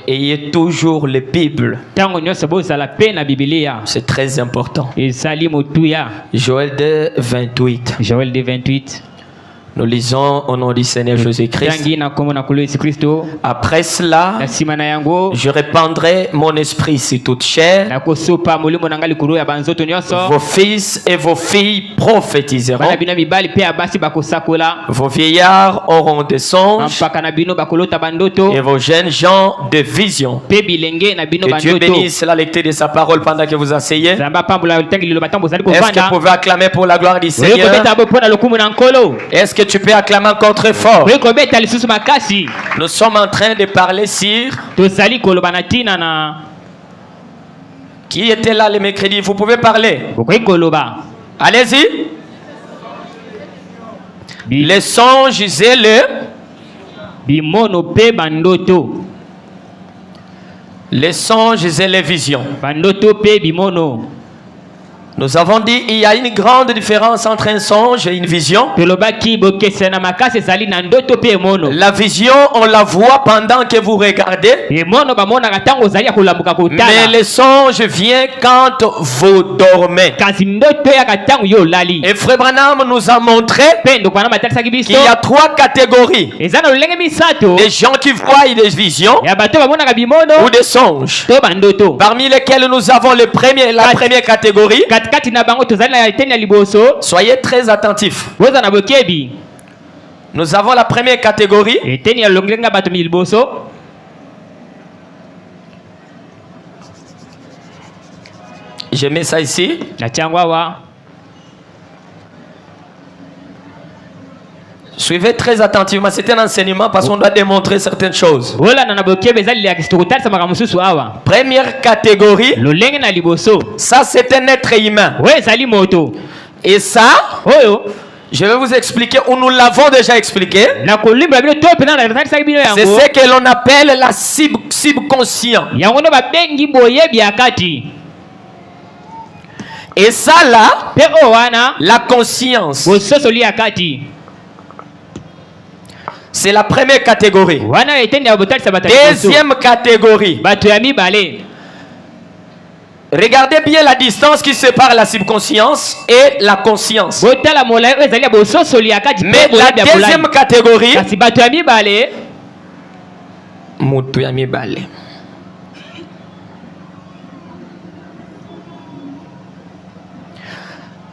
Ayez toujours les Bibles. C'est très important. Joël 2, 28. Nous lisons au nom du Seigneur Jésus-Christ. Après cela, je répandrai mon esprit sur toute chair. Vos fils et vos filles prophétiseront. Vos vieillards auront des songes. Et vos jeunes gens de visions. Que Dieu bénisse la lecture de sa parole pendant que vous asseyez. Est-ce que vous pouvez acclamer pour la gloire du Seigneur? Est-ce que tu peux acclamer encore très fort? Nous sommes en train de parler sur... Qui était là le mercredi? Vous pouvez parler. Allez-y. Les songes et les songes et les visions. Nous avons dit il y a une grande différence entre un songe et une vision. La vision, on la voit pendant que vous regardez. Mais le songe vient quand vous dormez. Et Frère Branham nous a montré qu'il y a 3 catégories. Des gens qui voient des visions ou des songes. Parmi lesquels nous avons la première catégorie. Soyez très attentifs. Nous avons la première catégorie. Je mets ça ici. Suivez très attentivement. C'est un enseignement parce qu'on doit démontrer certaines choses. Première catégorie. Ça, c'est un être humain. Et ça, je vais vous expliquer, ou nous l'avons déjà expliqué. C'est ce que l'on appelle la subconscient. Et ça là, la conscience. C'est la première catégorie. Deuxième catégorie. Regardez bien la distance qui sépare la subconscience et la conscience. Mais la deuxième catégorie,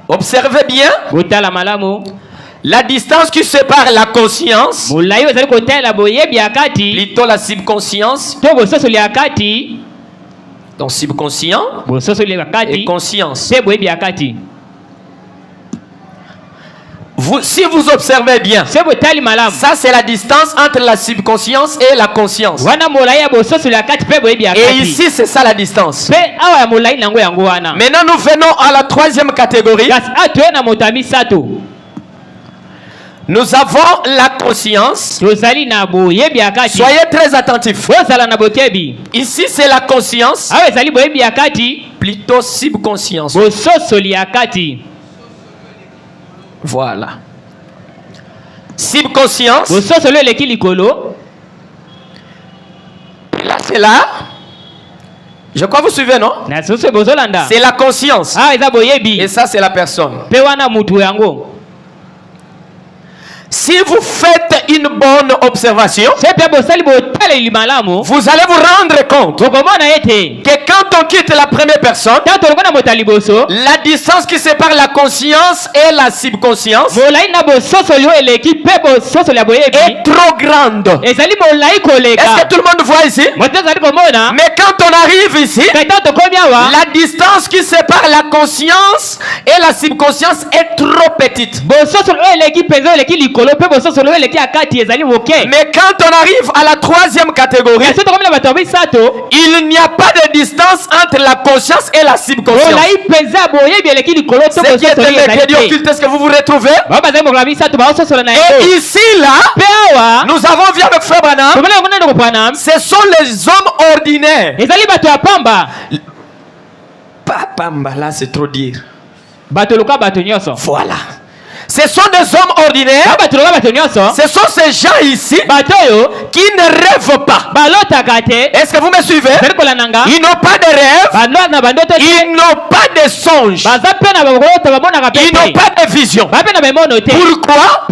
observez bien la distance qui sépare la conscience, plutôt la subconscience, donc subconscient et conscience. Si vous observez bien, ça c'est la distance entre la subconscience et la conscience. Et ici c'est ça la distance. Maintenant nous venons à la troisième catégorie. Nous avons la conscience. Soyez très attentifs. Ici c'est la conscience, plutôt subconscience. Voilà. Subconscience. Et là c'est là. Je crois que vous suivez, non? C'est la conscience. Et ça c'est la personne. Si vous faites une bonne observation, vous allez vous rendre compte que quand on quitte la première personne, la distance qui sépare la conscience et la subconscience est trop grande. Est-ce que tout le monde voit ici? Mais quand on arrive ici, la distance qui sépare la conscience et la subconscience est trop petite. Mais quand on arrive à la troisième catégorie, il n'y a pas de distance entre la conscience et la subconscience. C'est qui est le mercredi occulte, est-ce que vous vous retrouvez? Et ici là, nous avons vu avec Frère Branham, ce sont les hommes ordinaires. Pas pamba, là c'est trop dire. Voilà. Ce sont des hommes ordinaires. Ce sont ces gens ici qui ne rêvent pas. Est-ce que vous me suivez? Ils n'ont pas de rêve. Ils n'ont pas de songe. Ils n'ont pas de vision. Pourquoi?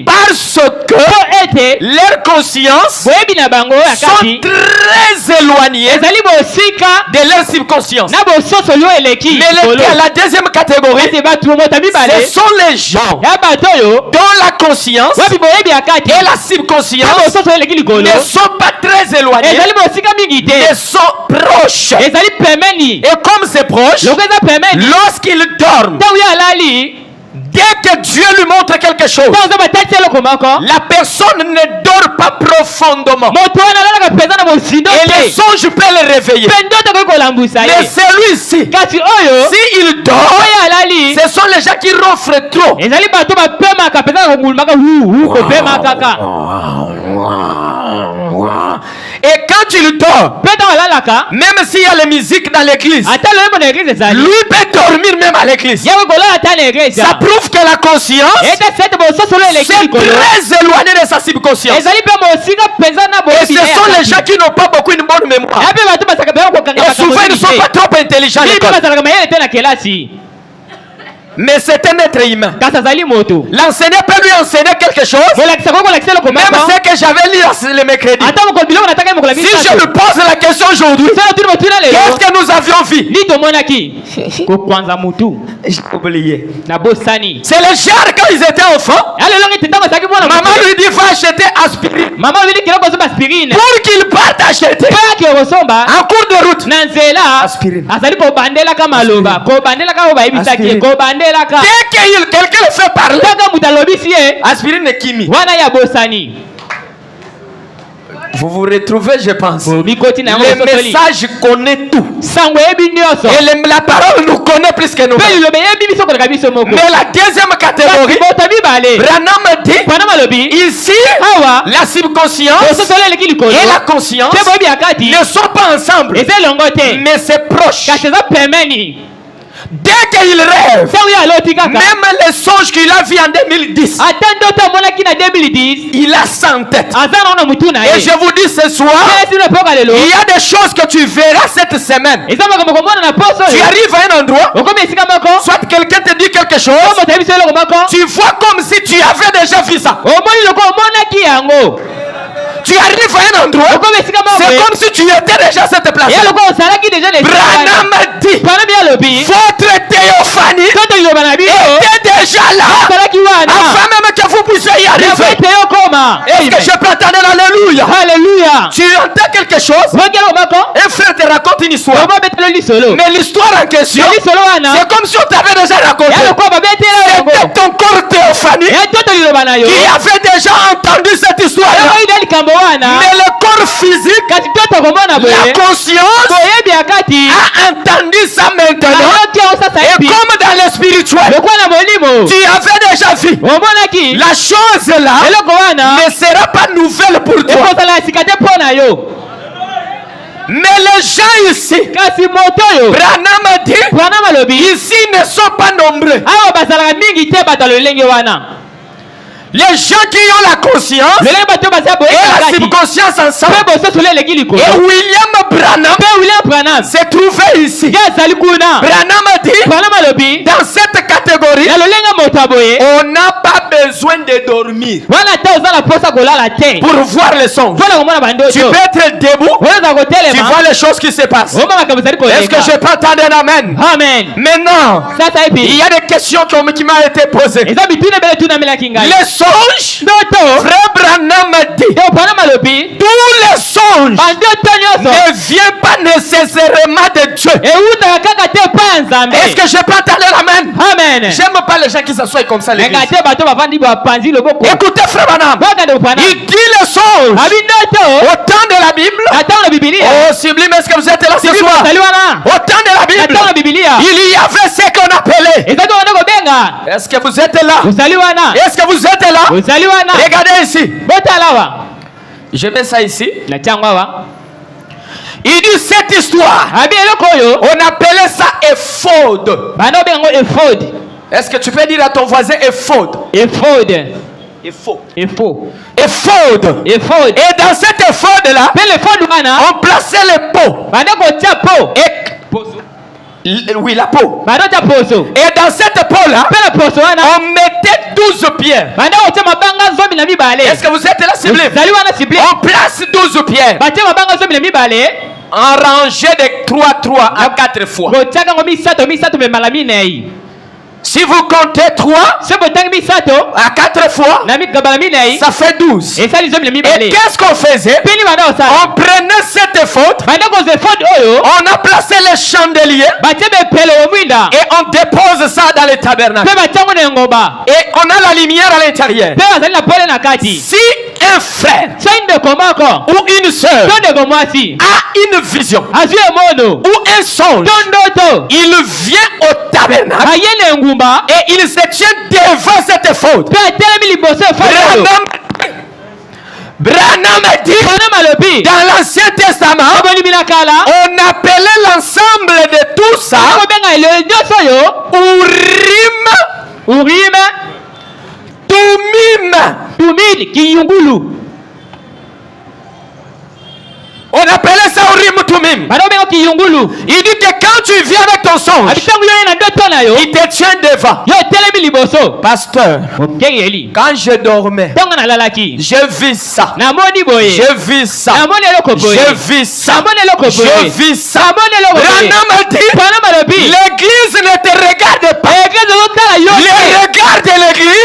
Parce que leur conscience sont très éloignés de leur subconscience. Mais la deuxième catégorie, ce sont les gens dont la conscience et la subconscience ne sont pas très éloignés, mais sont proches. Et comme c'est proche, lorsqu'ils dorment, dès que Dieu lui montre quelque chose, la personne ne dort pas profondément. Et les songes peuvent le réveiller. Mais celui-ci, s'il dort, ce sont les gens qui ronflent trop. Et quand il dort, même s'il y a la musique dans l'église, lui peut dormir même à l'église. Ça prouve que la conscience est très éloignée de sa subconscience. Et ce sont les gens qui n'ont pas beaucoup une bonne mémoire. Et souvent ils ne sont pas trop intelligents. Mais c'est un être humain. L'enseignant peut lui enseigner quelque chose. Même ce que j'avais lu le mercredi. Si je lui pose la question aujourd'hui, qu'est-ce que nous avions vu? J'ai oublié. C'est le genre quand ils étaient enfants. Maman lui dit va acheter aspirine. Pour qu'il parte acheter en cours de route. Aspirine. Dès que quelqu'un le fait parler, aspirine est chimie. Vous vous retrouvez, je pense. Le message connaît tout. Et la parole nous connaît plus que nous. Mais la deuxième catégorie, Branham dit, ici, la subconscience et la conscience ne sont pas ensemble. Mais c'est proche. Dès qu'il rêve, même les songes qu'il a vus en 2010, il a ça en tête. Et je vous dis ce soir, il y a des choses que tu verras cette semaine. Tu arrives à un endroit, soit quelqu'un te dit quelque chose, tu vois comme si tu avais déjà vu ça. Tu arrives à un endroit, c'est comme si tu étais déjà à cette place. Branham dit, votre théophanie était déjà là, avant même que vous puissiez y arriver. Est-ce que je peux attendre l'alléluia? Tu entends quelque chose, un frère te raconte une histoire, mais l'histoire en question, c'est comme si on t'avait déjà raconté. C'était ton corps théophanique qui avait déjà entendu cette histoire. Mais le corps physique, la conscience a entendu ça maintenant. Et comme dans le spirituel, tu avais déjà vu, la chose là ne sera pas nouvelle pour toi. Mais les gens ici, Branham dit, ici ne sont pas nombreux. Les gens qui ont la conscience et la subconscience ensemble. Et William Branham s'est trouvé ici. Branham dit, dans cette catégorie, on n'a pas besoin de dormir pour voir les songes. Tu peux être debout, tu vois les choses qui se passent. Est-ce que je peux attendre un amen? Maintenant, il y a des questions qui m'ont été posées. Les songes, frère Branham dit, tous les songes ne viennent pas nécessairement de Dieu. Est-ce que je peux attendre l'amen? J'aime pas les gens qui s'assoient comme ça. Écoutez frère Branham, il dit les songes au temps de la Bible. Oh sublime, est-ce que vous êtes là ce soir? Au temps de la Bible, il y avait ce qu'on appelait. Est-ce que vous êtes là? Est-ce que vous êtes là? Regardez ici. Je mets ça ici. Il dit cette histoire, on appelait ça éphod. Est-ce que tu peux dire à ton voisin éphod? Éphod. Éphod. Éphod. Éphod. Éphod. Et dans cet éphod là, on plaçait les peaux. Oui, la peau. Et dans cette peau là, on mettait 12 pierres. Est-ce que vous êtes là, ciblé? On place 12 pierres en rangée de 3 à 4 fois. Si vous comptez 3 à 4 fois, ça fait 12. Et qu'est-ce qu'on faisait? On prenait cette éphod, on a placé les chandeliers et on dépose ça dans le tabernacle. Et on a la lumière à l'intérieur. Si un frère ou une soeur a une vision ou un songe, il vient au tabernacle et il se tient devant cette éphod. Branham dit dans l'Ancien Testament, on appelait l'ensemble de tout ça Urim, Tumim. On appelait ça Urim Tumim. Il dit que quand tu viens avec ton songe, il te tient devant. Pasteur, quand je dormais, je vis ça. Je vis ça. Je vis ça. Je vis ça. Branham dit, l'église ne te regarde pas. Le regard de l'église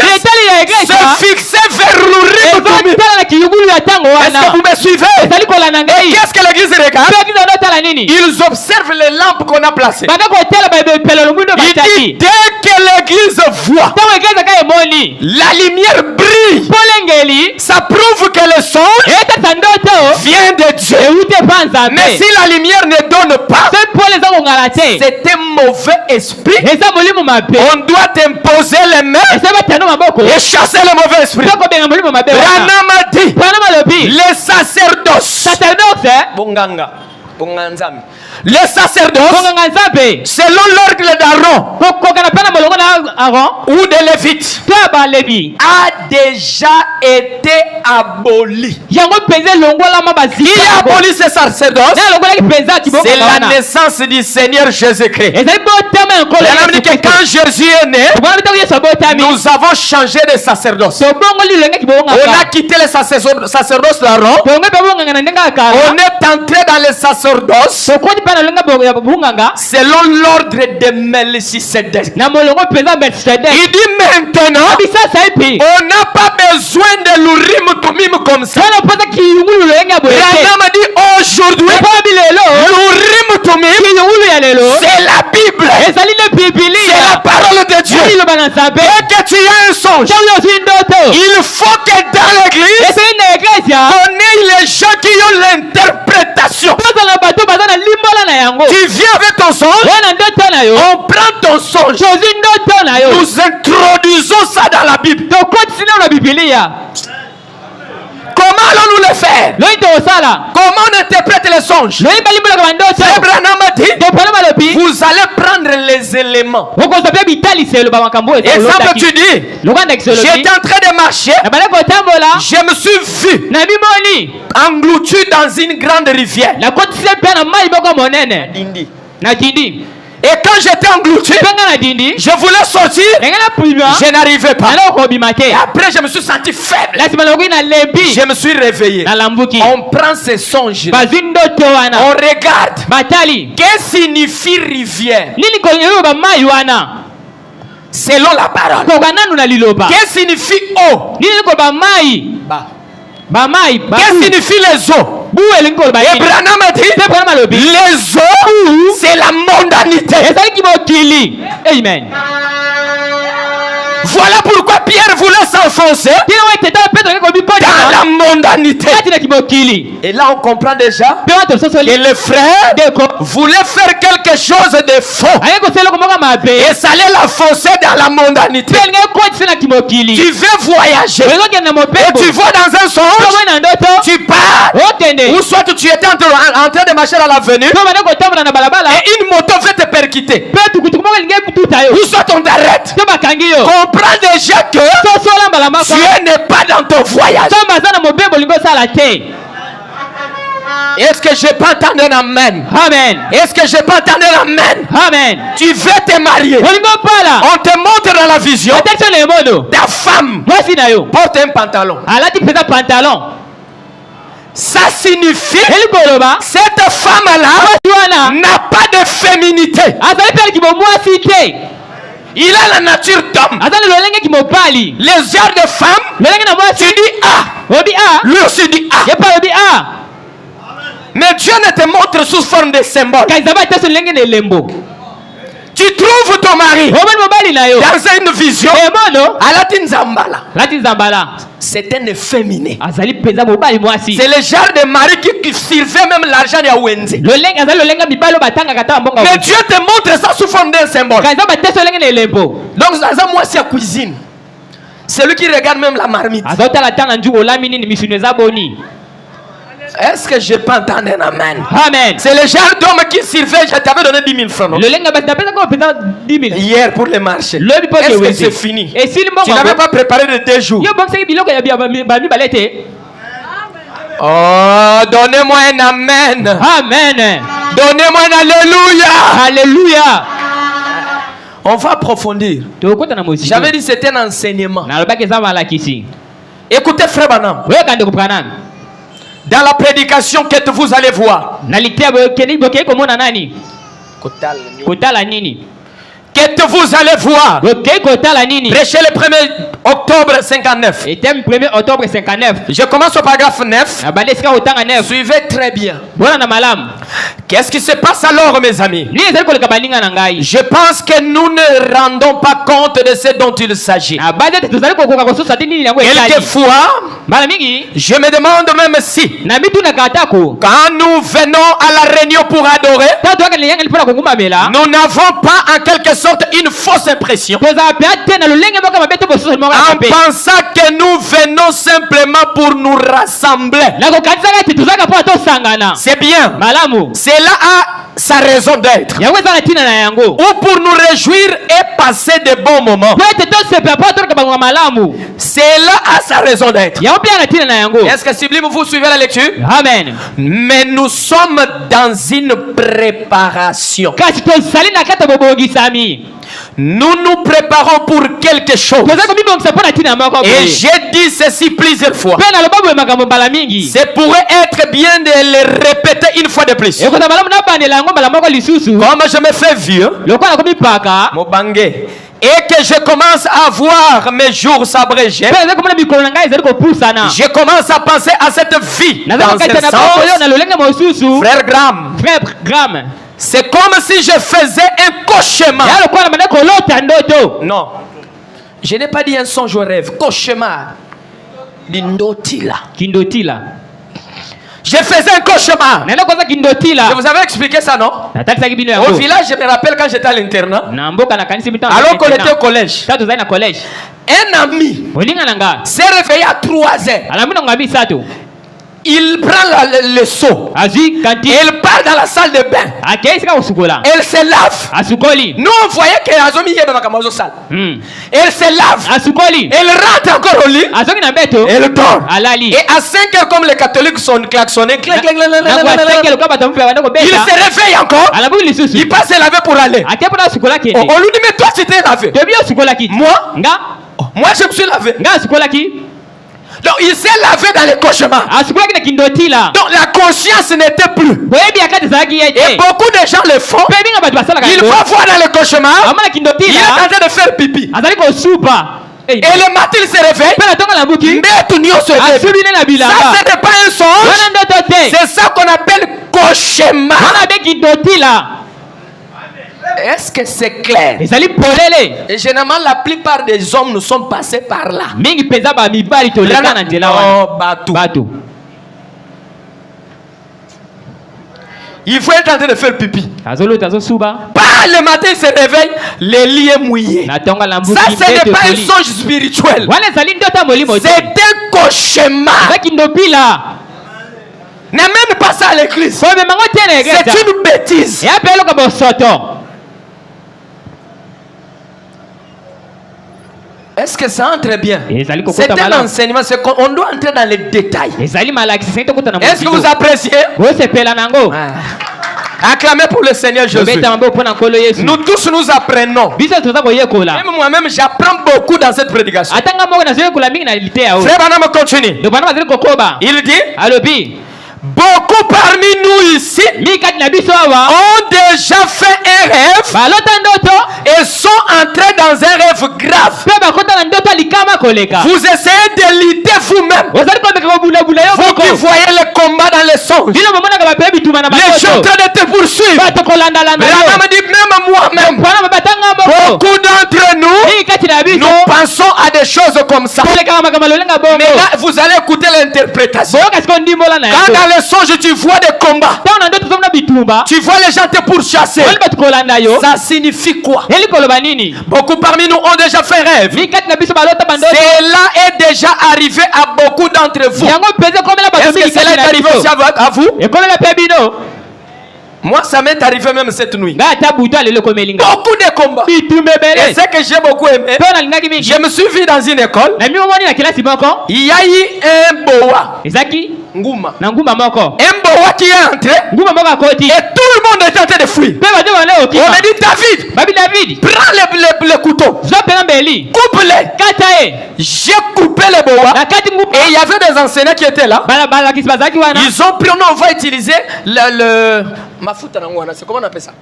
se fixait vers l'Urim Tumim. Est-ce que vous me suivez? Qu'est-ce que l'église regarde? Ils observent les lampes qu'on a placées. Il dit, dès que l'église voit la lumière brille, ça prouve que le songe vient de Dieu. Mais si la lumière ne donne pas, c'est un mauvais esprit. On doit imposer les mains et chasser le mauvais esprit. Branham a dit, les sacerdoces, les sacerdoces, selon l'ordre d'Aaron ou de Lévite, a déjà été aboli. Qui a aboli ces sacerdoces? C'est la naissance du Seigneur Jésus-Christ. On a dit que quand Jésus est né, nous avons changé de sacerdoce. On a quitté les sacerdoces d'Aaron. On est entré dans les sacerdoces selon l'ordre de Melchisedec. Il dit maintenant, on n'a pas besoin de l'Urim Tumim comme ça. Branham a dit aujourd'hui, l'Urim Tumim, c'est la Bible. C'est la parole de Dieu. Dès que tu as un songe, il faut que dans l'église, on ait les gens qui ont l'interprétation. Tu viens avec ton songe, on prend ton songe, nous introduisons ça dans la Bible. Comment allons-nous le faire? Comment on interprète les songes? Branham a dit, vous allez prendre les éléments. Exemple, tu dis, j'étais en train de marcher, je me suis vu englouti dans une grande rivière. Et quand j'étais englouti, je voulais sortir, je n'arrivais pas. Et après, je me suis senti faible. Je me suis réveillé. On prend ces songes. On regarde. Qu'est-ce que signifie rivière? Selon la parole. Qu'est-ce que signifie eau? Qu'est-ce que signifie les eaux? Et Branham a dit, les eaux, c'est la mondanité. Amen. Voilà pourquoi Pierre voulait s'enfoncer dans la mondanité. Et là on comprend déjà que le frère voulait faire quelque chose de faux et ça allait l'enfoncer dans la mondanité. Tu veux voyager et tu vas dans un songe, tu pars ou soit tu étais en train de marcher dans l'avenue et une moto veut te percuter, ou soit on t'arrête. Comprends déjà que Dieu n'est pas dans ton voyage. Est-ce que je peux entendre un amen? Amen. Est-ce que je peux entendre un amen? Amen. Tu veux te marier, on te montre dans la vision ta femme porte un pantalon. Ça signifie cette femme-là n'a pas de féminité. Il a la nature d'homme. Les genres de femmes, tu dis A, lui aussi dit A. Mais Dieu ne te montre sous forme de symbole. Tu trouves ton mari dans une vision à la Zambala. C'est un efféminé. C'est le genre de mari qui servait même l'argent de Wenze. Mais Dieu te montre ça sous forme d'un symbole. Donc ça moi c'est la cuisine. C'est lui qui regarde même la marmite. Est-ce que je peux entendre un amen? Amen. C'est le genre d'homme qui servait. Je t'avais donné 10 000 francs. Non? Hier pour le marché. Est-ce que c'est fini? Tu n'avais pas préparé de 2 jours. Oh, donnez-moi un amen. Amen. Donnez-moi un alléluia. Alléluia. On va approfondir. J'avais dit c'était un enseignement. Écoutez frère Branham. Dans la prédication que vous allez voir, que vous allez voir, prêchez le 1er octobre 59. Je commence au paragraphe 9. Suivez très bien. Qu'est-ce qui se passe alors, mes amis? Je pense que nous ne rendons pas compte de ce dont il s'agit. Quelquefois, je me demande même si, quand nous venons à la réunion pour adorer, nous n'avons pas en quelque sorte une fausse impression, en pensant que nous venons simplement pour nous rassembler. C'est bien. Cela a sa raison d'être, ou pour nous réjouir et passer de bons moments. Cela a sa raison d'être. Est-ce que Sublime, vous suivez la lecture? Amen. Mais nous sommes dans une préparation. Nous nous préparons pour quelque chose. Et j'ai dit ceci plusieurs fois. C'est pourrait être bien de le répéter une fois de plus. Comme je me fais vieux, et que je commence à voir mes jours s'abréger, je commence à penser à cette vie dans ce sens. Frère Graham, c'est comme si je faisais un cauchemar. Non, je n'ai pas dit un songe ou rêve. Cauchemar. Kindotila. Je faisais un cauchemar. Je vous avais expliqué ça, non? Au village, je me rappelle quand j'étais à l'internat, alors qu'on était au collège, un ami s'est réveillé à 3 heures. Il prend le seau. Il part dans la salle de bain. Elle se lave. Nous on voyait qu'elle a mis dans salle. Elle se lave. Elle rentre encore au lit. Elle dort. Et à 5 heures, comme les catholiques sont klaxonnés, il se réveille encore. Il passe se laver pour aller. On lui dit mais toi tu t'es lavé. Moi je me suis lavé. Donc il s'est lavé dans les cauchemars. Donc la conscience n'était plus. Et beaucoup de gens le font. Il va voir dans les cauchemars. Il est en train de faire pipi. Et le matin il se réveille. Ça ce n'est pas un songe. C'est ça qu'on appelle cauchemar. Est-ce que c'est clair? Et généralement la plupart des hommes nous sommes passés par là. Il faut être en train de faire pipi. Le matin il se réveille, le lit est mouillé. Ça ce n'est pas un songe spirituel. C'est un cauchemar. N'amène pas ça à l'église. C'est une bêtise. Est-ce que ça entre bien? C'est un enseignement, c'est qu'on doit entrer dans les détails. Est-ce que vous appréciez? Acclamez pour le Seigneur Jésus. Nous tous nous apprenons. Même moi-même, j'apprends beaucoup dans cette prédication. Frère Branham continue. Il dit, beaucoup parmi nous ici ont déjà fait un rêve et sont entrés dans un rêve grave. Vous essayez de lutter vous-même. Vous qui voyez le combat dans les songes, les gens en train de te poursuivre. Branham dit, même moi-même, beaucoup d'entre nous, nous pensons à des choses comme ça. Mais là, vous allez écouter l'interprétation. Quand dans les songes, tu vois des combats, tu vois les gens te pourchasser. Ça signifie quoi? Beaucoup parmi nous ont déjà fait rêve. Cela est déjà arrivé à beaucoup d'entre vous. Est-ce que cela est arrivé aussi à vous? Moi, ça m'est arrivé même cette nuit. Beaucoup de combats. Et ce que j'ai beaucoup aimé, je me suis vu dans une école. Il y a eu un boa. Ngouma. Un boa qui est entré. Et tout le monde est en train de fuir. On a dit, David, prends le couteau. Coupe-les. J'ai coupé le boa. Et il y avait des enseignants qui étaient là. Ils ont pris, on va utiliser le c'est comment on appelle ça?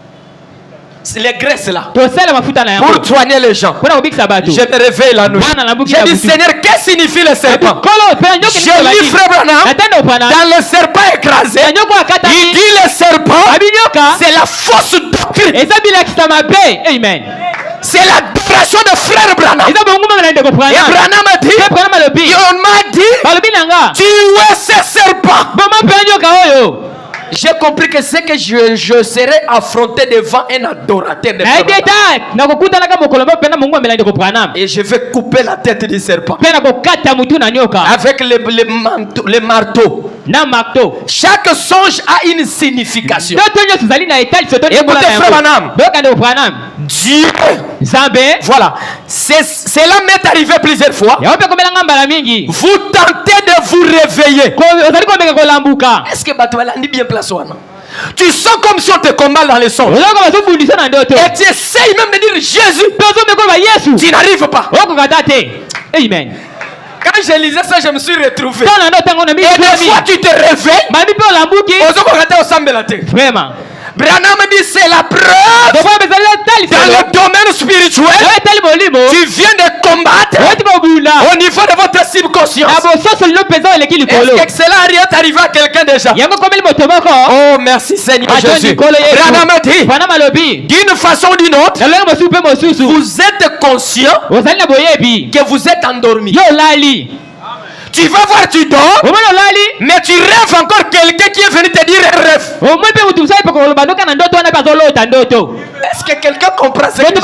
C'est les graisses là. Pour soigner les gens. Je me réveille la nuit. J'ai dit, Seigneur, qu'est-ce que signifie le serpent? J'ai lu Frère Branham dans le serpent écrasé. Il dit le serpent, c'est la fausse doctrine. Amen. C'est la déclaration de Frère Branham. Et Branham a dit, on m'a dit, tu es ce serpent. J'ai compris que c'est que je serai affronté devant un adorateur de et je vais couper la tête du serpent avec le marteau. Chaque songe a une signification. Écoutez Frère Branham, Dieu, voilà, cela m'est arrivé plusieurs fois. Vous tentez de vous réveiller. Est-ce que Batoala dit bien place? Tu sens comme si on te combat dans les songes. Et tu essayes même de dire Jésus. Tu n'arrives pas. Amen. Quand je lisais ça, je me suis retrouvé. Et des fois, tu te réveilles. Vraiment. Branham dit c'est la preuve. Dans le domaine spirituel, tu viens de combattre au niveau de votre subconscient. Est-ce que cela est arrivé à quelqu'un déjà? Oh merci Seigneur Jésus. Branham dit d'une façon ou d'une autre, vous êtes conscient que vous êtes endormi. Tu vas voir, tu dors, mais tu rêves encore quelqu'un qui est venu te dire un rêve. Est-ce que quelqu'un comprend ce que je dis?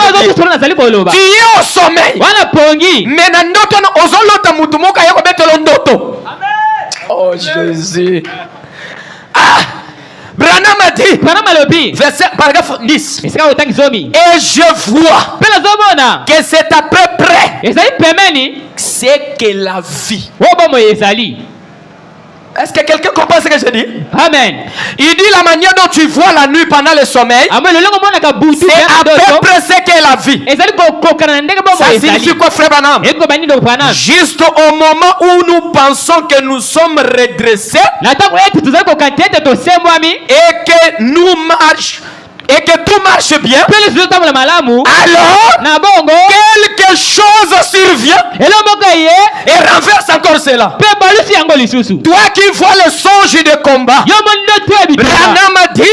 Tu es au sommeil, mais oh Jésus. Branham a dit, verset, paragraphe 10, et je vois que c'est à peu près c'est que la vie. Est-ce que quelqu'un comprend ce que je dis? Amen. Il dit la manière dont tu vois la nuit pendant le sommeil, c'est à peu près ce qu'est la vie. Ça signifie quoi, Frère Branham? Juste au moment où nous pensons que nous sommes redressés et que nous marchons et que tout marche bien, alors quelque chose survient et renverse encore cela. Toi qui vois le songe de combat, Branham a dit,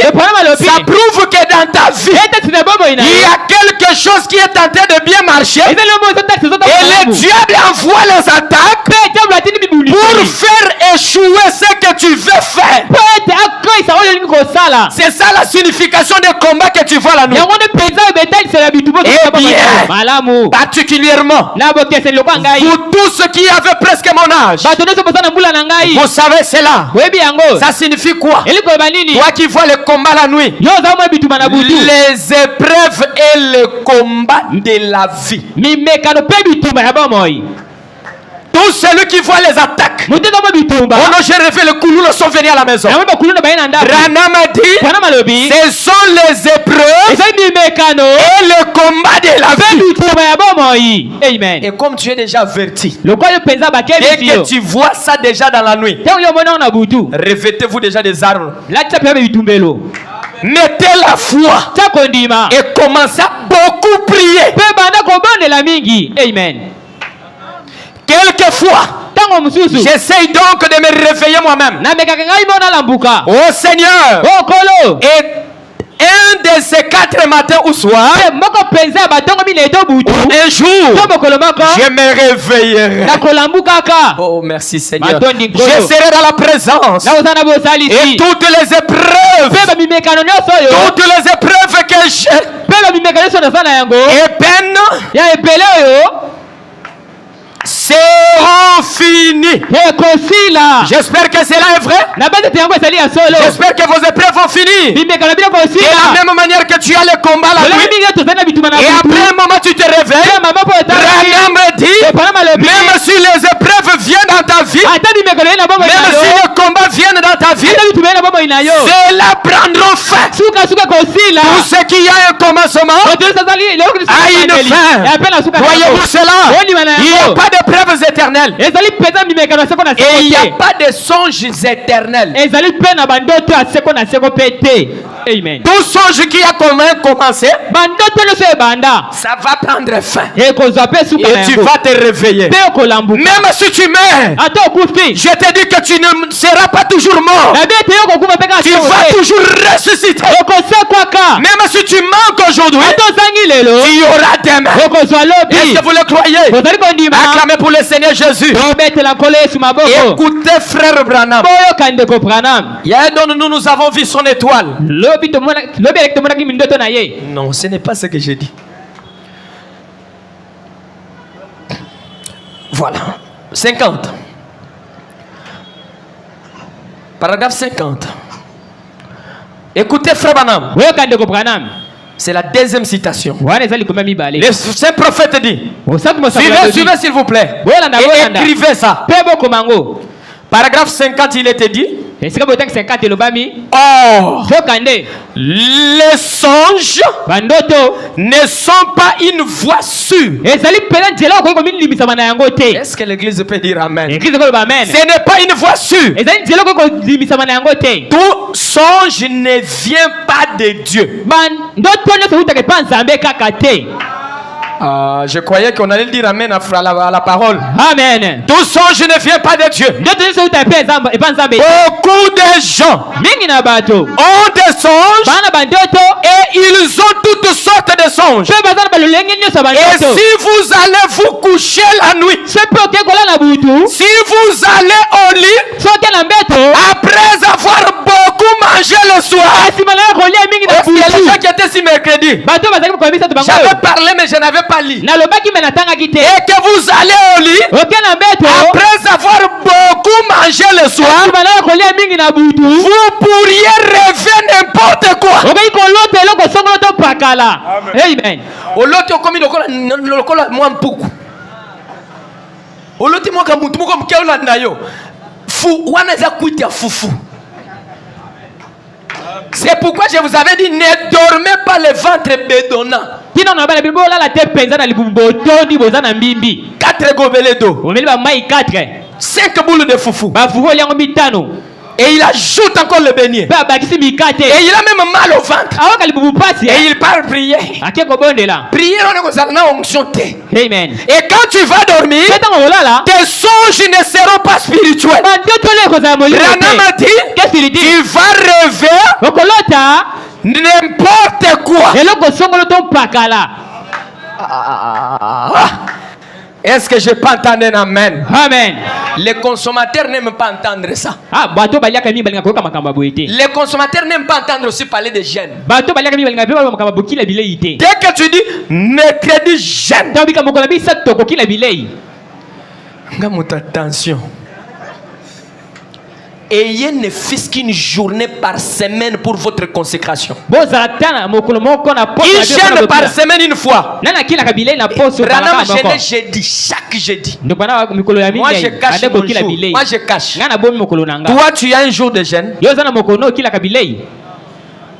ça prouve que dans ta vie il y a quelque chose qui est en train de bien marcher et le diable envoie les attaques pour faire échouer ce que tu veux faire. C'est ça la signification des combats que tu vois la nuit. Et bien, particulièrement, vous tous qui avez presque mon âge, vous savez cela. Ça signifie quoi? Toi qui vois le combat la nuit, les épreuves et le combat de la vie. Tous ceux qui voient les attaques, on a fait le couloir, sont venus à la maison. Branham a dit, ce sont les épreuves et le combat de la vie. Amen. Et comme tu es déjà averti, dès que tu vois ça déjà dans la nuit, revêtez-vous déjà des armes. Mettez la foi et commencez à beaucoup prier. Amen. Quelquefois, j'essaye donc de me réveiller moi-même. Oh Seigneur, et un de ces 4 matins ou soir, un jour, je me réveillerai. Oh merci Seigneur. Je serai dans la présence. Et toutes les épreuves que j'ai, et peine, seront finis. J'espère que cela est vrai. J'espère que vos épreuves vont finir. De la même manière que tu as le combat la nuit, et après un moment tu te réveilles. Branham dit, même si les épreuves viennent dans ta vie, même si le combat vient dans ta vie, cela prendra fin. Pour ce qui a un commencement a une fin. Voyez-vous cela? Il n'y a pas d'épreuves éternelles. Et il n'y a pas de songes éternels. Amen. Tout songe qui a commencé, ça va prendre fin. Et tu vas te réveiller. Même si tu meurs, je te dis que tu ne seras pas toujours mort. Tu vas toujours ressusciter. Même si tu manques aujourd'hui, tu y auras demain. Est-ce que vous le croyez? Acclamez pour le Seigneur Jésus. Écoutez frère Branham. Il y a un dont nous avons vu son étoile. Non, ce n'est pas ce que j'ai dit. Voilà. 50. Paragraphe 50. Écoutez frère Branham. C'est la deuxième citation. Le saint prophète dit, suivez s'il vous plaît. Et écrivez ça. Paragraphe 50, il était dit, or, les songes ne sont pas une voix sûre. Est-ce que l'église peut dire amen? Ce n'est pas une voix sûre. Tout songe ne vient pas de Dieu. Je croyais qu'on allait dire amen à la parole. Amen. Tout songe ne vient pas de Dieu. Beaucoup de gens ont des songes et ils ont toutes sortes de songes. Et si vous allez vous coucher la nuit, si vous allez au lit après avoir beaucoup mangé le soir, il y a les gens qui étaient ici mercredi. J'avais parlé mais je n'avais pas lu. Et que vous allez au lit après avoir beaucoup mangé le soir, vous pourriez rêver n'importe quoi. Amen. Oloto komi lokola mwa mpuku. Oloti mwa kamutu mwa mkeula ndayo. Fu wana za kuita fufu. C'est pourquoi je vous avais dit, ne dormez pas le ventre bédonnant. 4 gobelets d'eau, 5 boules de foufou. Et il ajoute encore le beignet. Et il a même mal au ventre. Et il parle prier. Prier, on a onction. Amen. Et quand tu vas dormir, tes songes ne seront pas spirituels. Branham a dit, tu vas rêver n'importe quoi. Est-ce que je peux entendre un amen? Amen. Les consommateurs n'aiment pas entendre ça. Les consommateurs n'aiment pas entendre aussi parler de jeûne. Dès que tu dis mercredi jeûne, attention. Ayez ne fût-ce qu'une journée par semaine pour votre consécration. Une jeûne par semaine une fois. Branham jeûne jeudi, chaque jeudi. Moi je cache mon jour. Moi je cache. Toi tu as un jour de jeûne.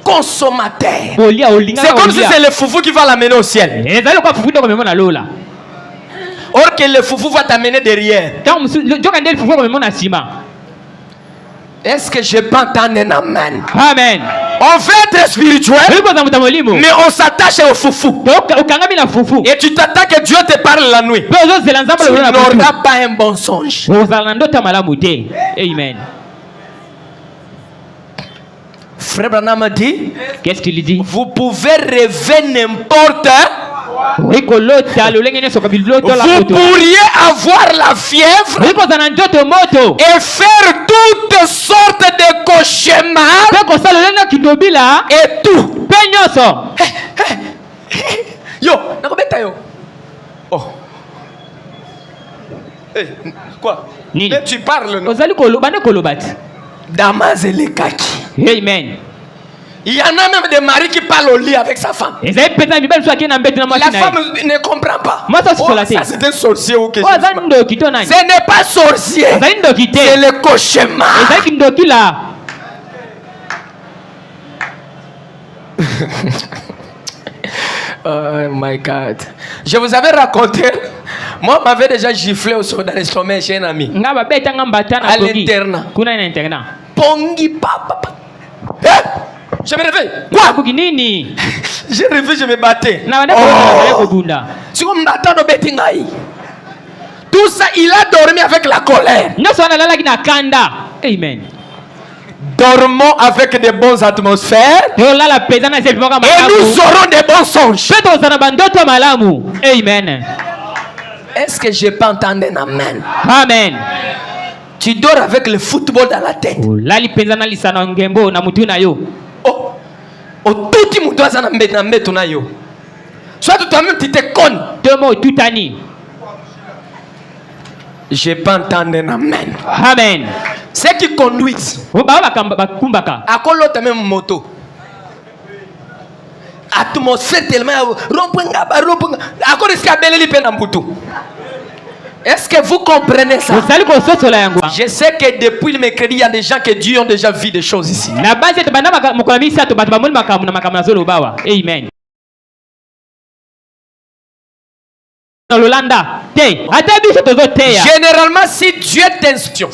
Consommateur. C'est comme si c'est le foufou qui va l'amener au ciel. Or que le foufou va t'amener derrière. Est-ce que je peux entendre un amen? Amen. On veut être spirituel, mais on s'attache au foufou. Et tu t'attends que Dieu te parle la nuit. Tu n'auras pas un bon songe. Amen. Frère Branham dit, qu'est-ce qu'il dit? Vous pouvez rêver n'importe. Vous pourriez avoir la fièvre et faire toutes sortes de cauchemars et tout. Yo, oh. Hey, quoi? Mais tu parles, non? Damas et les kaki. Amen. Il y en a même des maris qui parlent au lit avec sa femme. La femme ne comprend pas. Oh, ça c'est un sorcier ou quelque chose. Ce n'est pas sorcier. C'est le cauchemar. Oh my God. Je vous avais raconté. Moi, on m'avait déjà giflé dans l'estomac chez un ami. À l'internat. Pongi papa. Je me réveille. Quoi? Je réveille, je me battais. Tout ça, il a dormi avec la colère. Amen. Dormons avec de bonnes atmosphères. Et nous aurons de bons songes. Amen. Est-ce que je peux entendre un amen? Amen. Tu dors avec le football dans la tête. Oh, tout le monde doit en soit toi-même tu te connais. Je peux entendre un amen. Amen. Ceux qui conduisent. À quoi l'autre même moto? Atmosphère tellement. Est-ce que vous comprenez ça? Je sais que depuis le mercredi, il y a des gens que Dieu ont déjà vu des choses ici. Amen. Généralement, si Dieu t'instruit,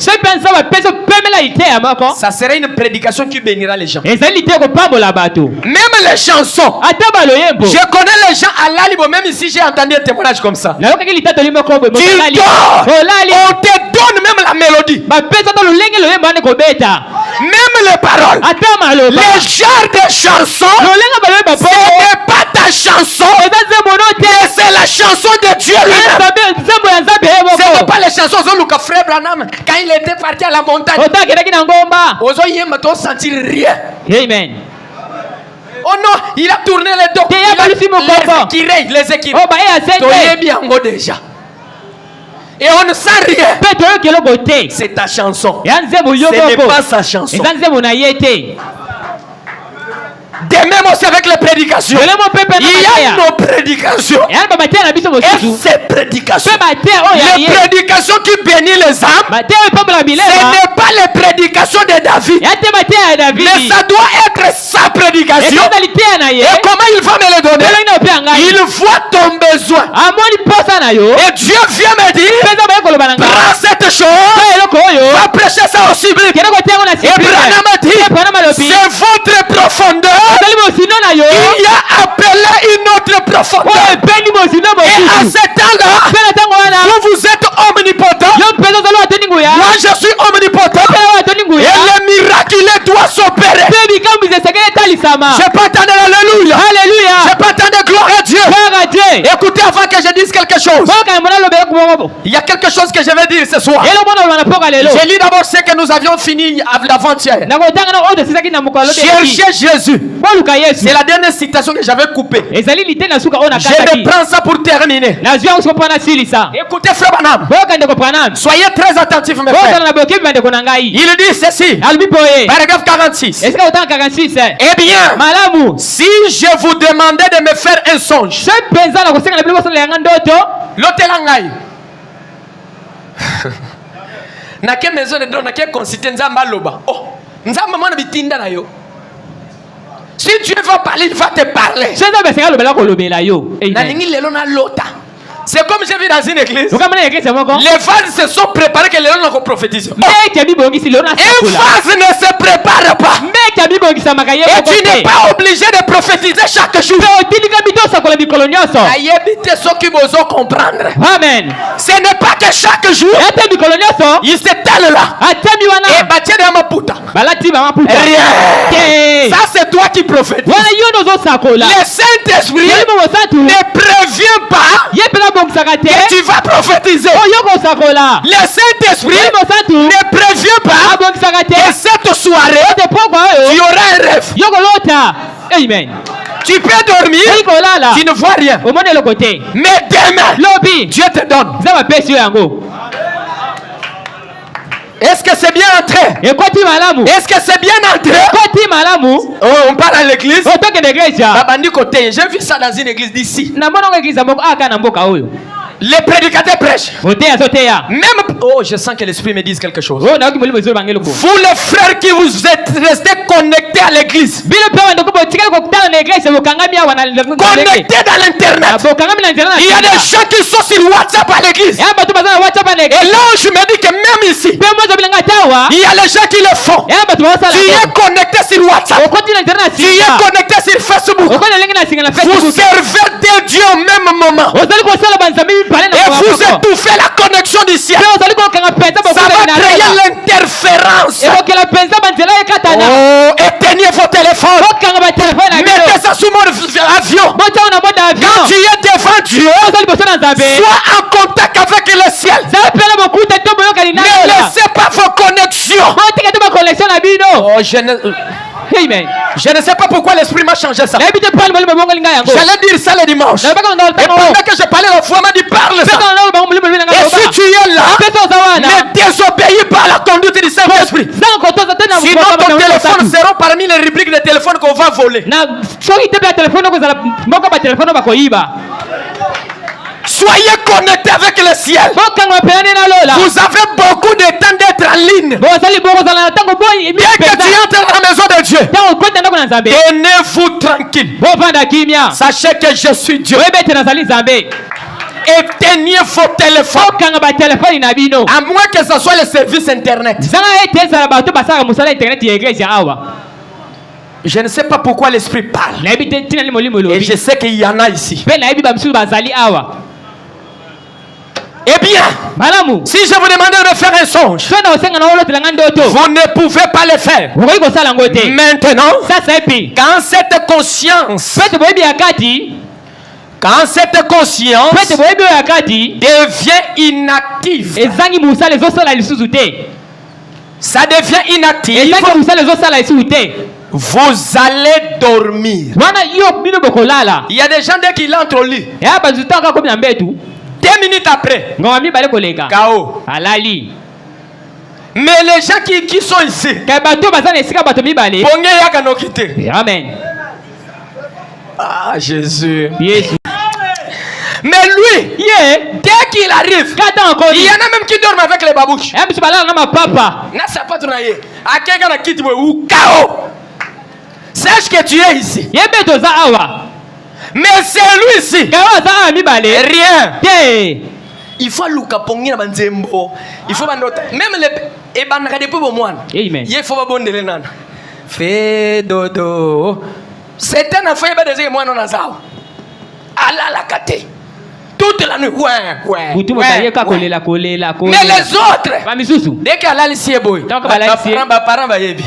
ça serait une prédication qui bénira les gens. Même les chansons. Je connais les gens à l'alibo, même ici j'ai entendu un témoignage comme ça. Tu dors, on te donne même la mélodie, même les paroles, les genres de chansons. Ce n'est pas ta chanson, mais c'est la chanson de Dieu lui-même. Ce n'est pas les chansons de Lucas Frère Branham quand il était parti à la montagne. Il ne sentir rien. Amen. Oh non, il a tourné les dos. Les équirés. Bien déjà. Et on ne sent rien. C'est ta chanson. Ce n'est pas sa chanson. De même aussi avec les prédications. Il y a nos prédications. Et ces prédications, les prédications qui bénissent les âmes, ce n'est pas les prédications de David, mais ça doit être sa prédication. Et comment il va me le donner? Il voit ton besoin. Et Dieu vient me dire, prends cette chose, va prêcher ça au ciblé. Et Branham a dit, c'est votre profondeur. Il y a appelé une autre profondeur. Et à ce temps-là, vous êtes omnipotent. Moi je suis omnipotent. Et le miracle doit s'opérer. Je peux entendre alléluia. Je peux entendre gloire à Dieu. Écoutez avant que je dise quelque chose. Il y a quelque chose que je vais dire ce soir. J'ai lu d'abord ce que nous avions fini l'avant-hier. Cherchez Jésus. C'est la dernière citation que j'avais coupée. Je reprends ça pour terminer. Écoutez frère Branham. Soyez très attentifs mes frères. Il dit ceci. Paragraphe 46. Eh bien, si je vous demandais de me faire un songe, l'hôtelangai. Na quelle maison de don, na quelle concité nzamba loba. Oh, nzamba mwana bitinda na yo. Si Dieu va parler, il va te parler. C'est comme j'ai vu dans une église. Les vases se sont préparés que les gens ont prophétisé. Un vase ne se prépare pas. Et tu n'es pas obligé de prophétiser chaque jour. Amen. Ce n'est pas que chaque jour il s'étale là. Et bâtit de maputa. Rien. Ça c'est toi qui prophétises. Le Saint-Esprit ne prévient pas que tu vas prophétiser. Le Saint-Esprit ne prévient pas que cette soirée tu auras un rêve. Amen. Tu peux dormir, tu ne vois rien. Mais demain, Dieu te donne. Est-ce que c'est bien entré? Est-ce que c'est bien entré? Oh, on parle à l'église. J'ai vu ça dans une église d'ici. Les prédicateurs prêchent. Même. Oh, je sens que l'esprit me dit quelque chose. Vous les frères qui vous êtes restés connectés à l'église. Connectés dans l'internet. Il y a des gens qui sont sur WhatsApp à l'église. Et là, je me dis que même ici, il y a les gens qui le font. Tu es connecté sur WhatsApp. Tu es connecté sur Facebook. Vous servez de Dieu au même moment. Et vous étouffez la connexion du ciel. Ça va créer l'interférence. Oh, éteignez vos téléphones. Mettez ça sous mon avion. Quand tu es devant Dieu, sois en contact avec le ciel. Ne laissez pas vos connexions. Oh, je ne sais pas pourquoi l'esprit m'a changé ça. J'allais dire ça le dimanche. Et pendant que je parlais, la foi m'a dit parle ça. Et si tu es là, ne désobéis pas à la conduite du Saint-Esprit. Sinon ton téléphone sera parmi les rubriques de téléphone qu'on va voler. Soyez connectés avec le ciel. Vous avez beaucoup de temps d'être en ligne. Bien que tu entres dans la maison de Dieu, tenez-vous tranquille. Sachez que je suis Dieu. Éteignez vos téléphones. À moins que ce soit le service internet. Je ne sais pas pourquoi l'esprit parle. Et je sais qu'il y en a ici. Eh bien, si je vous demandais de faire un songe, vous ne pouvez pas le faire. Maintenant, quand cette conscience devient inactive, ça devient inactive, vous allez dormir. Il y a des gens dès qu'ils entrent au lit, 2 minutes après, KO. Mais les gens qui sont ici, amen. Ah, Jésus. Mais lui, dès qu'il arrive, il y en a même qui dorment avec les babouches. Sache que tu es ici. Mais c'est lui ici. Rien. Il faut l'oukapongi na banzembo. Il faut bandota. Même les et banakade pour moi. Il faut pas bonne les nana. Fais dodo. C'est un affaire de dire moi non azao. Ala la kate. Toute la nuit. Ouais. Mais les autres. Dès qu'elle a ici boy. Parents va yebi.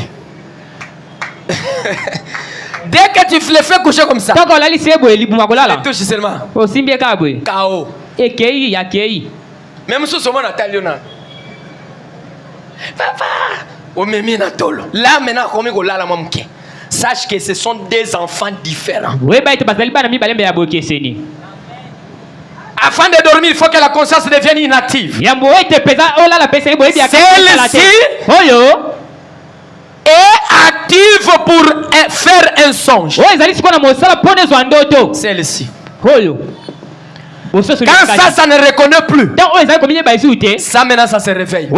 Dès que tu le fais coucher comme ça, il touche seulement. KO. Même si on a talé, là maintenant, sache que ce sont des enfants différents. Afin de dormir, il faut que la conscience devienne inactive. Celle-ci est active pour faire un songe. Celle-ci. Quand ça ne reconnaît plus, ça maintenant ça se réveille.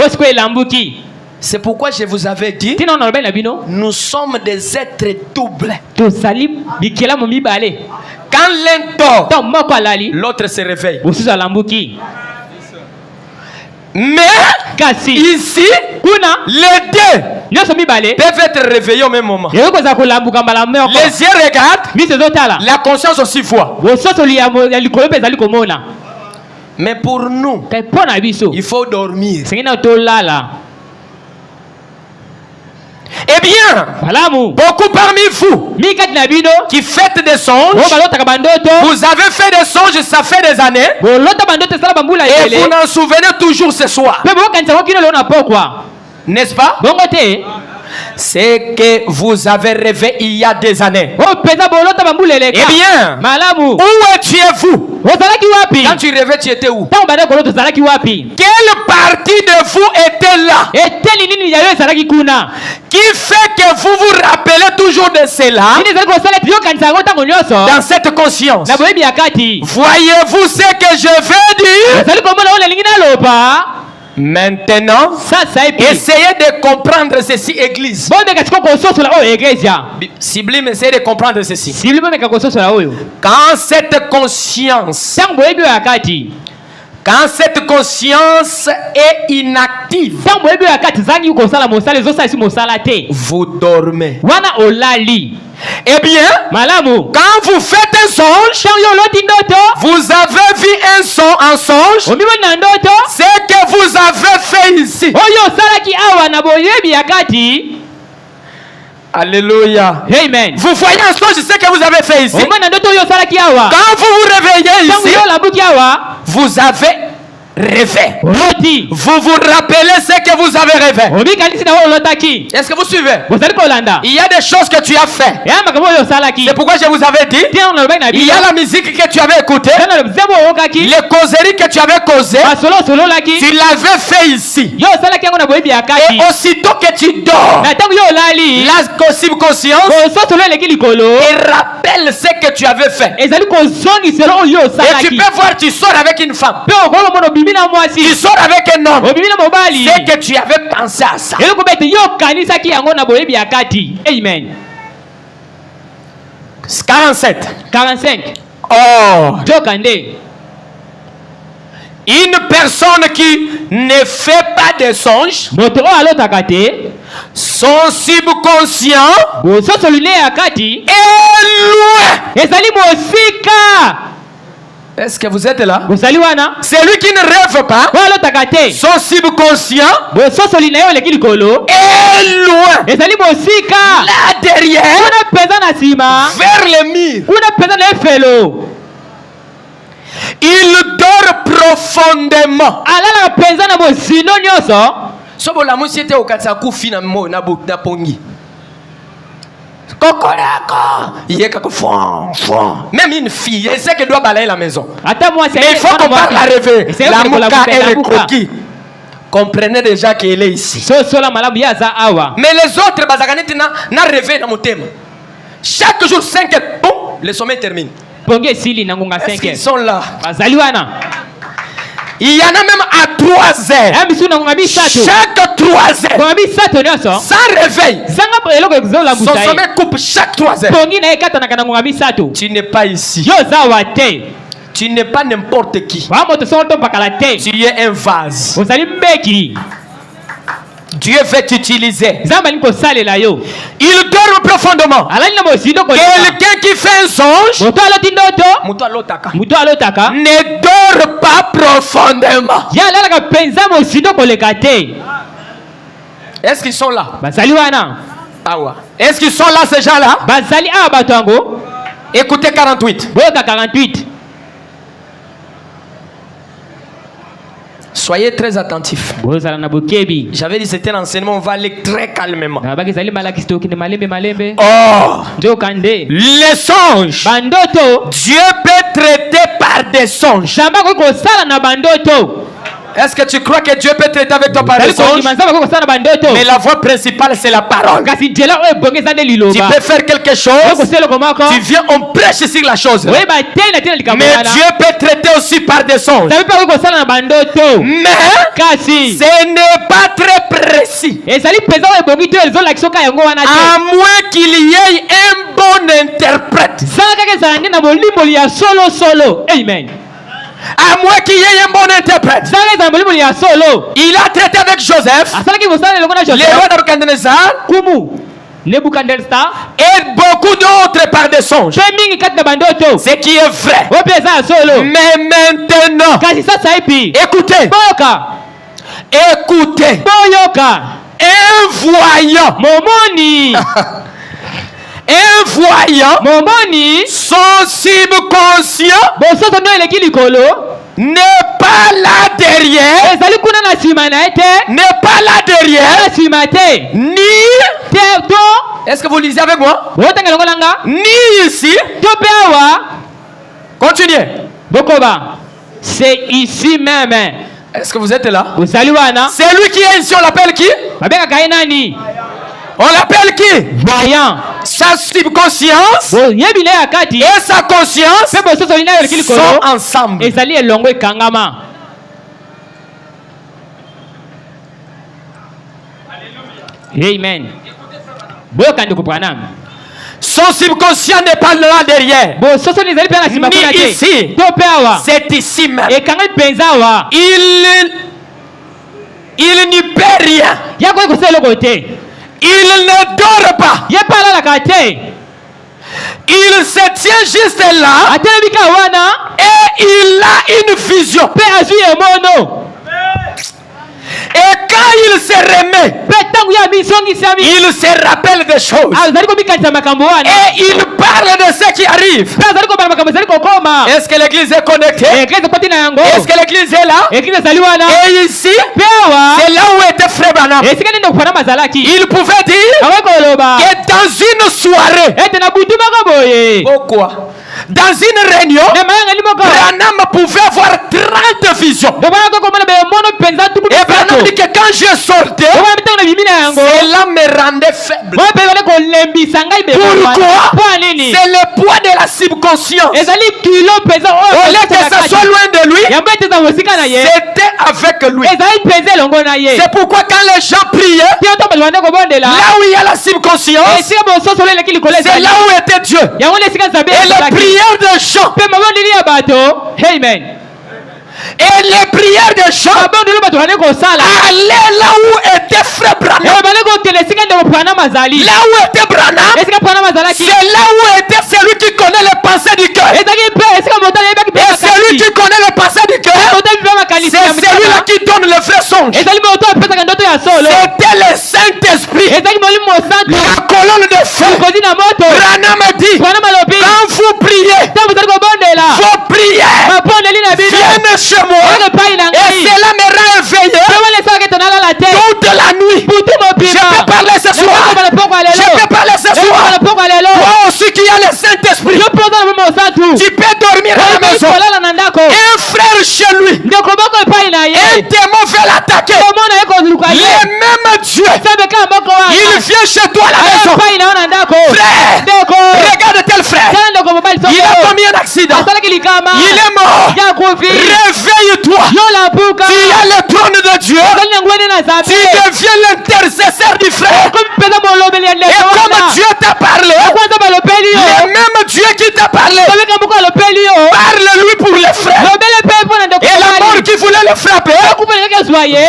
C'est pourquoi je vous avais dit, nous sommes des êtres doubles. Quand l'un dort, l'autre se réveille. Mais ici, les deux peuvent être réveillés au même moment. Les yeux regardent, la conscience aussi voit. Mais pour nous, il faut dormir. Eh bien, beaucoup parmi vous qui faites des songes, vous avez fait des songes, ça fait des années, et vous n'en souvenez toujours ce soir. N'est-ce pas? C'est que vous avez rêvé il y a des années. Eh bien, où étiez-vous? Quand tu rêvais, tu étais où? Quelle partie de vous était là? Qui fait que vous vous rappelez toujours de cela dans cette conscience? Voyez-vous ce que je veux dire? Maintenant, essayez de comprendre ceci, Église. Sublime, essayez de comprendre ceci. Quand cette conscience est inactive, vous dormez. Eh bien, quand vous faites un songe, vous avez vu un songe, c'est que vous avez fait ici. Alléluia. Amen. Vous voyez un songe, c'est ce que vous avez fait ici. Quand vous vous réveillez ici, vous avez rêvé. Vous vous rappelez ce que vous avez rêvé. Est-ce que vous suivez? Il y a des choses que tu as fait. C'est pourquoi je vous avais dit, il y a la musique que tu avais écoutée, les causeries que tu avais causées, tu l'avais fait ici. Et aussitôt que tu dors, la conscience et rappelle ce que tu avais fait. Et tu peux voir, tu sors avec une femme, tu sors avec un homme, c'est que tu avais pensé à ça. Amen. 45. Oh, une personne qui ne fait pas de songes, son subconscient est loin. Est-ce que vous êtes là? Celui qui ne rêve pas, son subconscient est loin. Là derrière, vers le mur. Il dort profondément. Même une fille, elle sait qu'elle doit balayer la maison. Mais il faut qu'on parle à rêver. La mouka et le coquille. Comprenez déjà qu'elle est ici. Mais les autres, n'a rêvé dans mon thème. Chaque jour, 5 heures, boum, le sommet termine. Est-ce qu'ils sont là? Il y en a même à 3 heures. Chaque 3 heures. Sans réveil. Son sommeil coupe chaque 3 heures. Tu n'es pas ici. Tu n'es pas n'importe qui. Tu es un vase. Dieu veut t'utiliser. Il dort profondément. Quelqu'un qui fait un songe ne dort pas profondément. Est-ce qu'ils sont là? Est-ce qu'ils sont là, ces gens-là? Écoutez 48. 48. Soyez très attentifs. J'avais dit c'était l'enseignement, on va aller très calmement. Oh, les songes. Dieu peut traiter par des songes. Est-ce que tu crois que Dieu peut traiter avec toi par des songes? Mais la voie principale, c'est la parole. Tu peux faire quelque chose, tu viens, on prêche sur la chose. Mais Dieu peut traiter aussi par des songes. Mais ce n'est pas très précis. À moins qu'il y ait un bon interprète. Amen. À moins qu'il y ait un bon interprète. Il a traité avec Joseph, le roi Nebuchadnezzar, et beaucoup d'autres par des songes. Ce qui est vrai. Mais maintenant, écoutez. Écoutez. Un voyant. Un voyant, son subconscient n'est pas là derrière, n'est pas là derrière, ni, est-ce que vous lisez avec moi? Ni ici, continuez. C'est ici même. Est-ce que vous êtes là? C'est lui qui est ici, on l'appelle qui? On l'appelle qui? Voyant. Sa subconscience et sa conscience sont ensemble. Amen. Son subconscient n'est pas là derrière. Ni ici. C'est ici même. Il n'y perd rien. Il ne dort pas. Il se tient juste là et il a une vision. Et quand il se remet, il se rappelle des choses. Et il parle de ce qui arrive. Est-ce que l'église est connectée? Est-ce que l'église est là? Et ici, c'est là où était Frère Branham. Il pouvait dire que dans une soirée, pourquoi? Dans une réunion, Branham pouvait avoir 30 visions. Et Branham dit que quand je sortais, cela me rendait faible. Pourquoi? C'est le poids de la subconscience. Au lieu que ça soit loin de lui, c'était avec lui. C'est pourquoi quand les gens priaient, là où il y a la subconscience, c'est là où était Dieu. Et les prières de chant, amen. Et les prières de chant allaient là où était Frère Branham. Là où était Branham, c'est là où était celui qui connaît les pensées du cœur. Et celui qui connaît les pensées du cœur, c'est celui-là qui donne le vrai songe. C'était le Saint-Esprit, la colonne de feu. Branham dit, quand vous priez, vos prières viennent chez moi, et cela me rend éveillé toute la nuit. Je peux parler ce soir. Toi aussi qui as le Saint-Esprit, tu peux dormir à la maison. Un frère chez lui, un démon veut l'attaquer. Le même Dieu, il vient chez toi à la maison. Frère, regarde tel frère, il a commis un accident, il est mort. Réveille-toi. Tu as le trône de Dieu. Tu deviens l'intercesseur du frère. Et comme Dieu t'a parlé, le même Dieu qui t'a parlé, parle-lui pour les frères. Et la mort qui voulait le frapper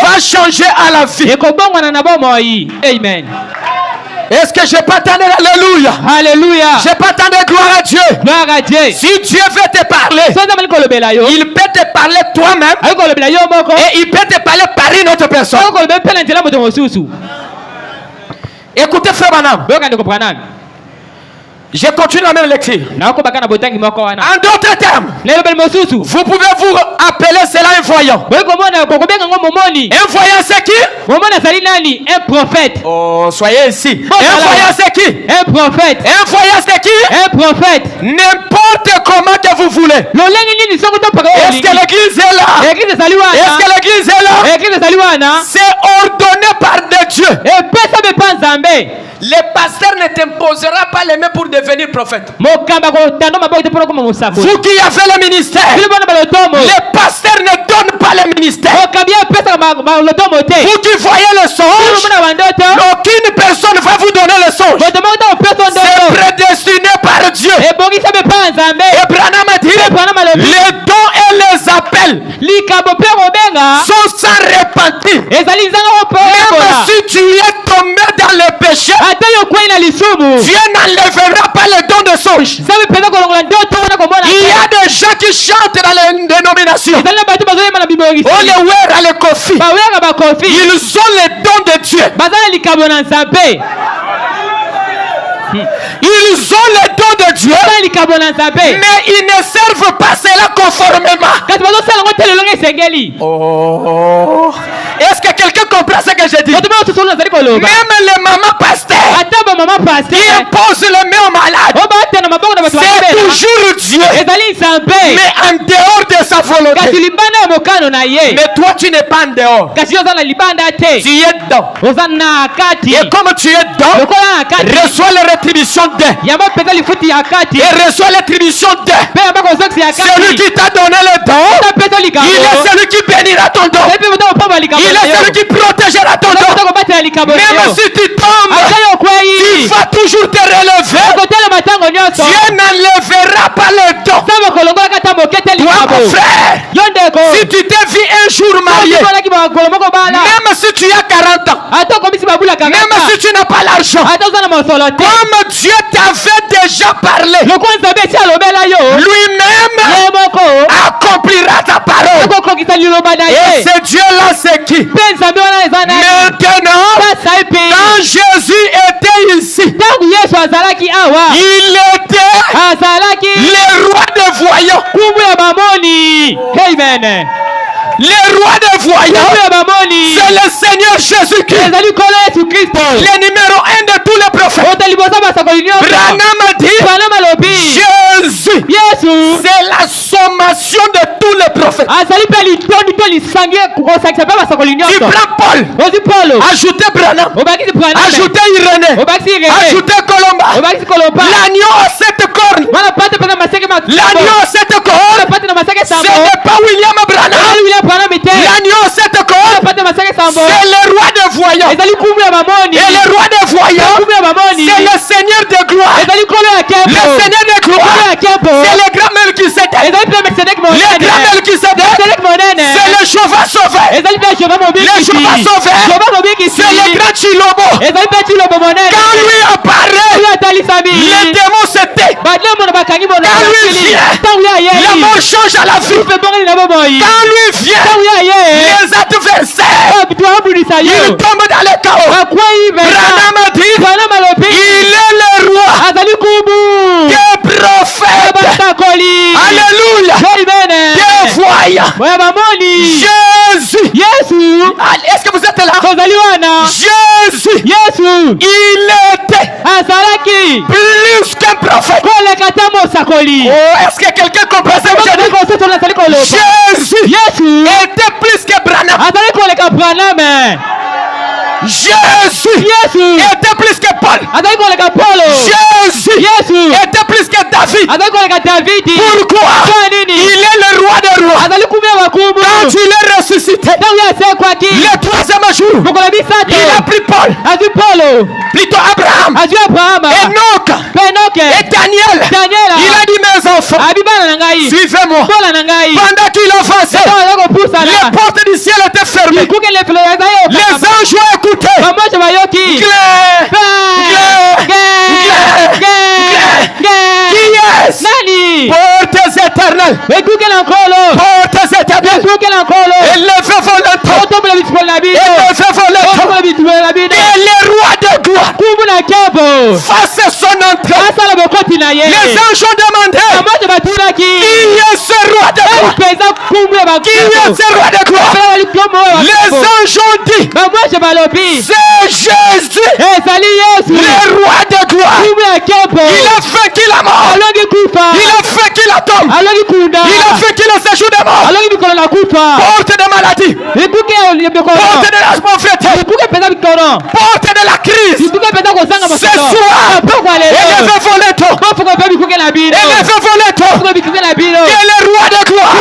va changer à la vie. Amen. Est-ce que je peux attendre? Alléluia. Alléluia. Je peux attendre gloire à Dieu. Gloire à Dieu. Si Dieu veut te parler, il peut te parler toi-même. Et il peut te parler par une autre personne. Écoutez frère Branham. Je continue la même lecture. En d'autres termes, vous pouvez vous appeler cela un voyant. Un voyant c'est qui? Un prophète. Oh, soyez ici. Un voyant c'est qui? Un prophète. Un voyant c'est qui? Un prophète. N'importe comment que vous voulez. Est-ce que l'église est là? Est-ce que l'église est là? C'est ordonné par Dieu. Le pasteur ne t'imposera pas les mains pour devenir prophète. Vous qui avez le ministère, le pasteur ne donne pas le ministère. Vous qui voyez le songe, aucune personne va vous donner le songe. C'est prédestiné par Dieu. Et Branham a dit, les dons et les appels sont sans repentir. Même si tu es tombé dans le péché, Dieu n'enlèvera pas le don de songe. Il y a des gens qui chantent dans les dénominations. Ils ont les dons de Dieu. Ils ont les dons de Dieu, mais ils ne servent pas cela conformément. Oh. Est-ce que quelqu'un comprend ce que je dis? Même les mamans pasteurs qui imposent le main aux malades, c'est toujours Dieu, mais en dehors de sa volonté. Mais toi tu n'es pas en dehors, tu es dedans. Et comme tu es dedans, reçois la rétribution d'eux. Et reçois l'attribution d'eux. Celui qui t'a donné le don, il est celui qui bénira ton don. Il est celui qui protégera ton don. Même si tu tombes, il va toujours te relever. Dieu n'enlèvera pas le don. Toi mon frère, si tu t'es vu un jour marié, même si tu as 40 ans, même si tu n'as pas l'argent, comme Dieu t'avait déjà parlé, lui-même accomplira ta parole. Et ce Dieu-là, c'est qui? Maintenant, quand Jésus était ici, il était le roi des voyants. Amen. Le roi des voyants, c'est le Seigneur Jésus-Christ, le numéro 1 de tous les prophètes. Branham a dit, Jésus, c'est la sommation de tous les prophètes. Tu prends Paul, ajoutez Branham, ajoutez Irénée, ajoutez Colomba, l'agneau à 7 cornes, l'agneau à 7 cornes, ce n'est pas William Branham. L'agneau à 7 cornes, c'est le roi des voyants. Et le roi des voyants, c'est le Seigneur de gloire. Le Seigneur de gloire, c'est le grand Melchisedec. Le grand Melchisedec, c'est le Jéhovah sauveur. Le Jéhovah sauveur, c'est le grand Chilobo. Quand lui apparaît, les démons se taisent. Quand lui vient, la mort change à la vie. Quand lui vient, les adversaires, ils tombent dans le chaos. Branham a dit, il est le roi des prophètes. Alléluia. Des voyants. Jésus. Est-ce que vous êtes là? Jésus, il était plus qu'un prophète. Oh, est-ce que quelqu'un comprend ce que je dis? Jésus était plus que Branham. Jésus était plus que Paul. Jésus était plus que David. Pourquoi? Il est le roi des rois. Quand il est ressuscité, le 3e jour, il a pris Paul, plutôt Abraham, Enoch et Daniel. Il a dit, mes enfants, suivez-moi. Pendant qu'il avançait, les portes du ciel étaient fermées. Les anges ont écouté. Portes éternelles. Portes éternelles. Élevez vos lettres. Et le roi de gloire fasse son entrée. Les anges ont demandé qui est ce roi de gloire? Qui est ce roi de gloire? Les anges ont dit c'est Jésus, le roi de gloire. Il a fait qu'il a mort. Il a fait qu'il a tombé. Il a fait qu'il a séjour de mort. Porte de maladie. Porte de la pauvreté. Porte de la crise. Ce soir, élevez vos lettres. Élevez vos lettres. Que le roi de gloire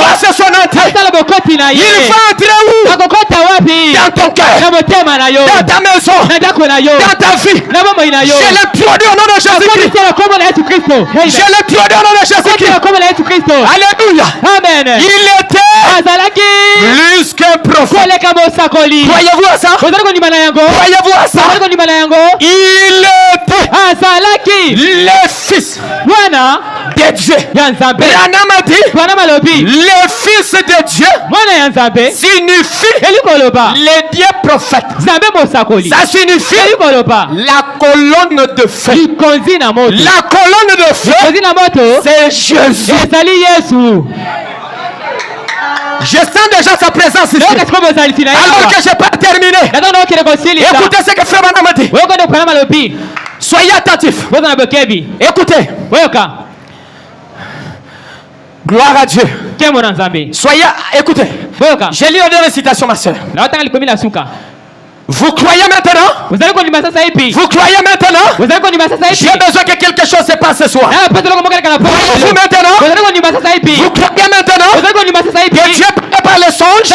fasse son entrée. Il va entrer où? Dans ton cœur, dans ta maison, dans ta vie. Je le produis au nom de Jésus-Christ. Je le produis au nom de Jésus-Christ. Alléluia. Amen. Il était plus que prophète. Croyez-vous à ça? Croyez-vous à ça? Il était le fils de Dieu. Branham a dit le fils de Dieu signifie les dieux prophètes. Ça signifie la colonne de feu. La colonne de feu, c'est Jésus. Je sens déjà sa présence ici. Alors que je n'ai pas terminé. Écoutez ce que Frère Branham a dit. Soyez attentifs. Écoutez. Gloire à Dieu. Soyez, écoutez. Je lis une dernière citation, ma soeur. Vous croyez maintenant? Vous croyez maintenant? J'ai besoin que quelque chose se passe ce soir. Vous maintenant? Vous croyez maintenant que Dieu prépare les songes?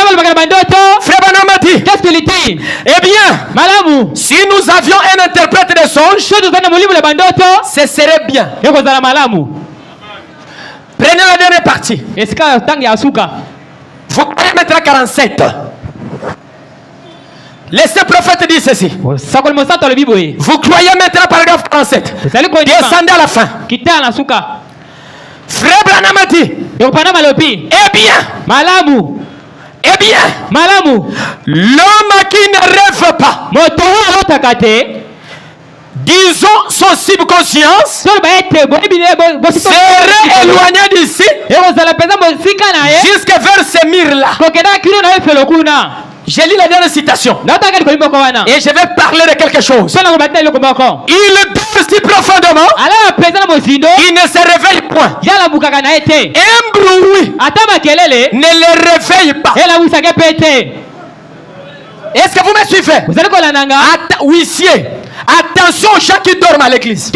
Frère Branham a dit, qu'est-ce qu'il dit? eh bien, si nous avions un interprète de songes, ce serait bien. Prenez la dernière partie. Vous croyez maintenant 47. Laissez prophète dire ceci. Vous croyez maintenant paragraphe 47. Descendez à la fin. Frère Branham a dit, eh bien, l'homme qui ne rêve pas, disons son subconscience, serait éloigné d'ici jusqu'à vers ce mire-là. J'ai lu la dernière citation. Et je vais parler de quelque chose. Il dort si profondément, il ne se réveille point. Un bruit ne le réveille pas. Est-ce que vous me suivez? Huissier, attention aux gens qui dorment à l'église.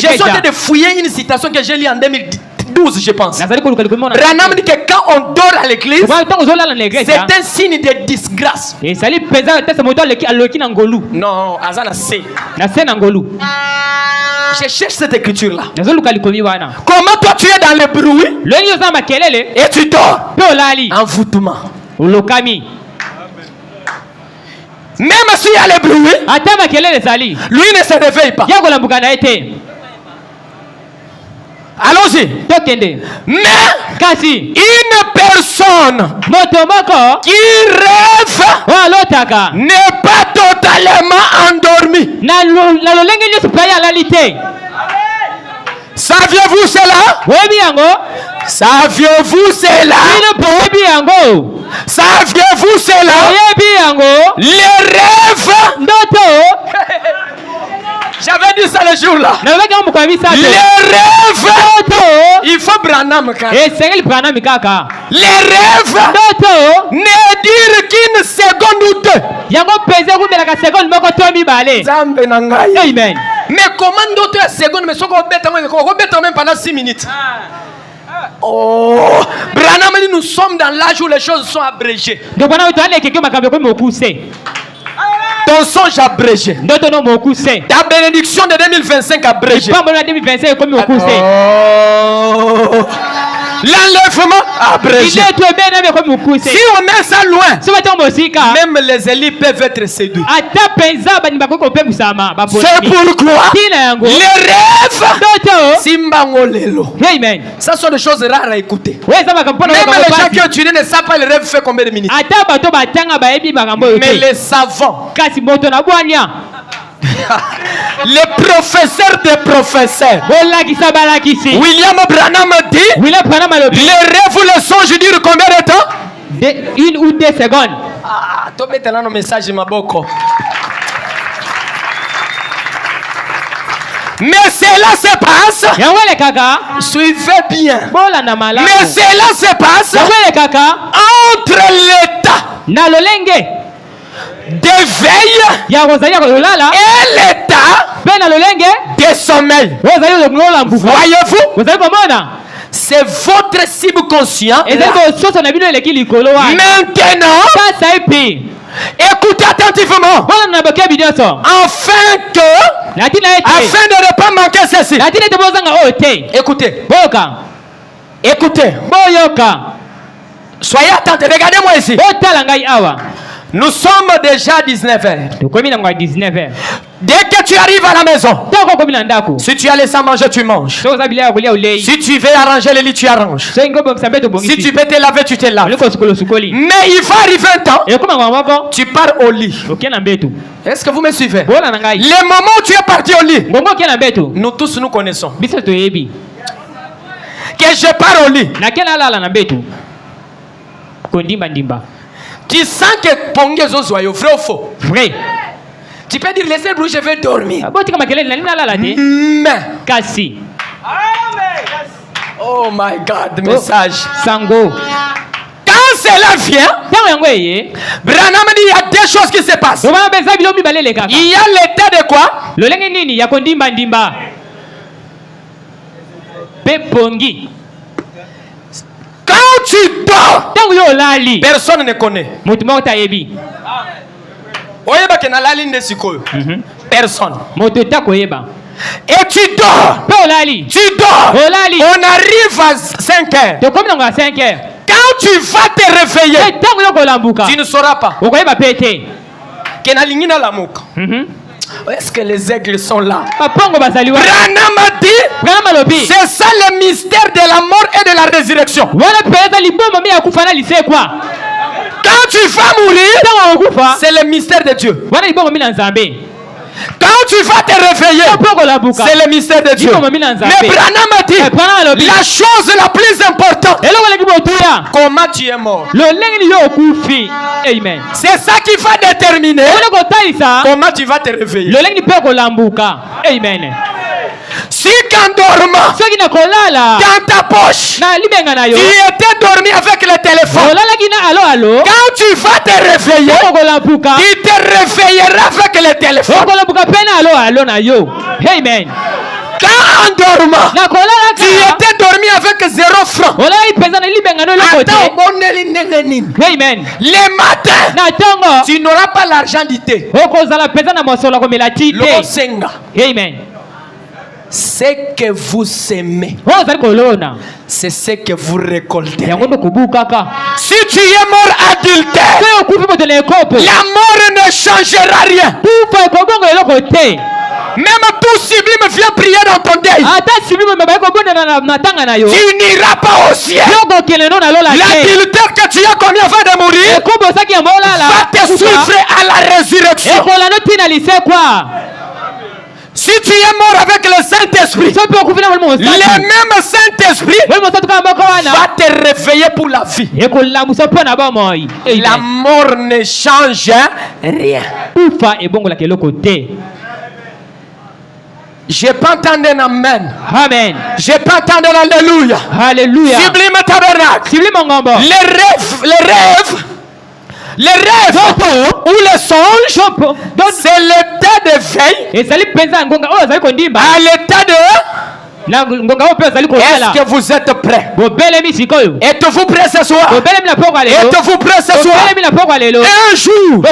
J'ai sauté de fouiller une citation que j'ai lue en 2012, je pense. Branham dit que quand on dort à l'église, c'est un signe de disgrâce. Non, Azana c'est. Je cherche cette écriture-là. Comment toi tu es dans le bruit et tu dors? Envoûtement. Même s'il y a le bruit, lui ne se réveille pas. Allons-y. Mais une personne qui rêve n'est pas totalement endormie. Saviez-vous cela? Saviez-vous cela? Saviez-vous cela? Les rêves. J'avais dit ça le jour là. Les rêves. Il faut Branham. Les rêves ne durent qu'une seconde ou deux. Amen. Mais comment d'autres secondes? Mais ce qu'on bête même pendant 6 minutes. Oh, Branham dit nous sommes dans l'âge où les choses sont abrégées. Ton songe abrégé. Ta bénédiction de 2025 abrégée. L'enlèvement abrégé. Si on met ça loin, même les élites peuvent être séduits. C'est pourquoi les rêves Simbangolelo. Ça sont des choses rares à écouter. Même les gens qui ont tué ne savent pas le rêve fait combien de minutes. Mais les savants Le professeur des professeurs. William Branham dit les rêves ou les songes durent combien de temps? 1 ou 2 secondes. Ah, tu mets un message ma boko. Mais cela se passe. Suivez bien. Mais cela se passe entre l'état d'éveil et l'état de sommeil. Voyez-vous? C'est votre subconscient. Maintenant, écoutez attentivement. Afin de ne pas manquer ceci. Écoutez. Écoutez. Soyez attentifs. Regardez-moi ici. Nous sommes déjà à 19h. Dès que tu arrives à la maison, si tu as laissé à manger, tu manges. Si tu veux arranger le lit, tu arranges. Si tu veux te laver, tu te laves. Mais il va arriver un temps, tu pars au lit. Est-ce que vous me suivez? Le moment où tu es parti au lit, nous tous nous connaissons. Que je pars au lit. Tu sens que Pongue Zozoyo, vrai ou faux? Vrai. Tu peux dire, laissez le bruit, je vais dormir. Mais. Kasi. Oh my God, message. Sango. Quand cela vient, Branham dit, il y a deux choses qui se passent. Il y a l'état de quoi? Quand tu dors, personne ne connaît. Personne. Et tu dors. Tu dors. On arrive à 5 heures. Quand tu vas te réveiller, tu ne sauras pas. Est-ce que les aigles sont là? Branham a dit, c'est ça le mystère de la mort et de la résurrection. Quand tu vas mourir, c'est le mystère de Dieu. Quand tu vas te réveiller, c'est le mystère de Dieu. Mais Branham a dit, la chose la plus importante, comment tu es mort. C'est ça qui va déterminer comment tu vas te réveiller. Si qu'en dormant, dans ta poche, tu étais dormi avec le téléphone, quand tu vas te réveiller, tu te réveilleras avec le téléphone. Quand en dormant, tu étais dormi avec 0 francs. Le matin, tu n'auras pas l'argent d'ité. Amen. Ce que vous aimez, c'est ce que vous récoltez. Si tu es mort adultère, la mort ne changera rien. Même tout sublime vient prier dans ton deuil. Tu n'iras pas au ciel. L'adultère que tu as commis avant de mourir va te suivre à la résurrection. Si tu es mort avec le Saint-Esprit, le même Saint-Esprit va te réveiller pour la vie. La mort ne change rien. J'ai pas entendu un amen. Amen. J'ai pas entendu un alléluia. Alléluia. Sublime tabernacle. Les rêves ou les songes, c'est l'état de veille à l'état de... Est-ce que vous êtes prêts? Êtes-vous prêts ce soir? Êtes-vous prêts ce soir? Un jour, oh,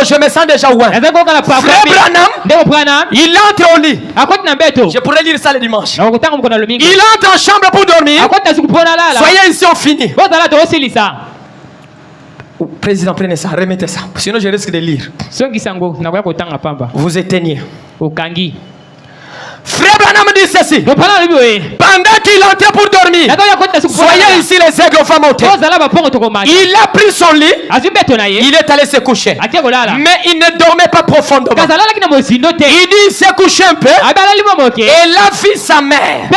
je me sens déjà loin. Frère Branham, il entre au lit. Je pourrais lire ça le dimanche. Il entre en chambre pour dormir. Soyez ici, on finit. Président, prenez ça, remettez ça. Sinon, je risque de lire. Vous éteignez. Frère Branham Branham dit ceci. Pendant qu'il entrait pour dormir, soyez ici, les aigles vont monter. Il a pris son lit. Il est allé se coucher. Mais il ne dormait pas profondément. Il dit il s'est couché un peu. Et là vit sa mère.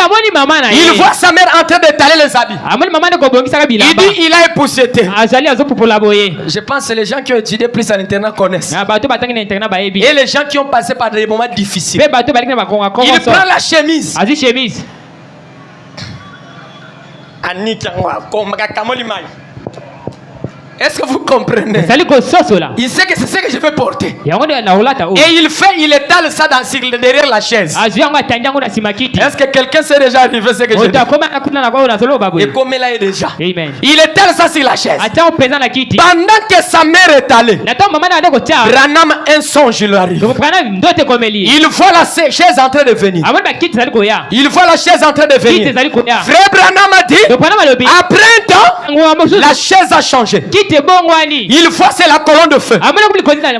Il voit sa mère en train d'étaler les habits. Il dit il a épousseté. Je pense que les gens qui ont étudié plus à l'internat connaissent. Et les gens qui ont passé par des moments difficiles. Il prend la chemise. Est-ce que vous comprenez? Il sait que c'est ce que je vais porter. Et il étale ça derrière la chaise. Est-ce que quelqu'un sait déjà arrivé ce que je vais? Et comme il est déjà. Il étale ça sur la chaise. Pendant que sa mère est allée, Branham un songe lui arrive. Il voit la chaise en train de venir. Il voit la chaise en train de venir. Frère Branham a dit, après un temps, la chaise a changé. Il voit c'est la colonne de feu.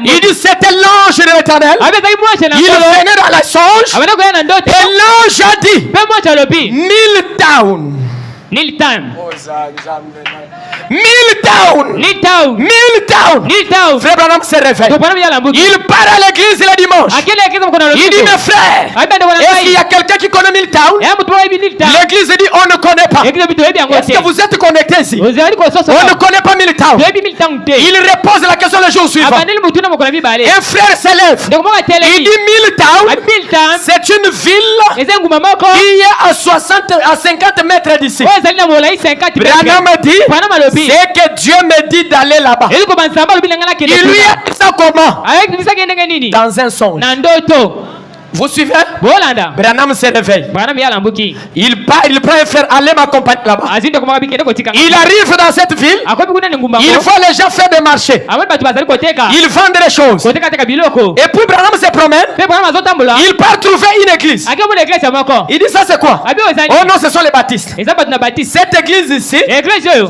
Il dit c'était l'ange de l'Éternel. Il venait dans la songe. Et l'ange a dit 1000 towns. 1000 towns. Frère Branham se réveille. Il part à l'église le dimanche. Il dit mes frères, est-ce qu'il y a quelqu'un qui connaît 1000 towns? L'église dit on ne connaît pas. Est-ce que vous êtes connectés ici? On ne connaît pas 1000 towns. Il repose la question le jour suivant. Un frère s'élève. Il dit 1000 towns. C'est une ville qui est à 50 mètres d'ici. Branham dit c'est que Dieu me dit d'aller là-bas. Il lui a dit ça comment? Dans un songe. Vous suivez? Branham se réveille. Il part, il prend un frère, allez m'accompagner là-bas. Il arrive dans cette ville. Il voit les gens faire des marchés. Ils vendent des choses. Et puis Branham se promène. Il part trouver une église. Il dit ça c'est quoi? Oh non, ce sont les baptistes. Cette église ici,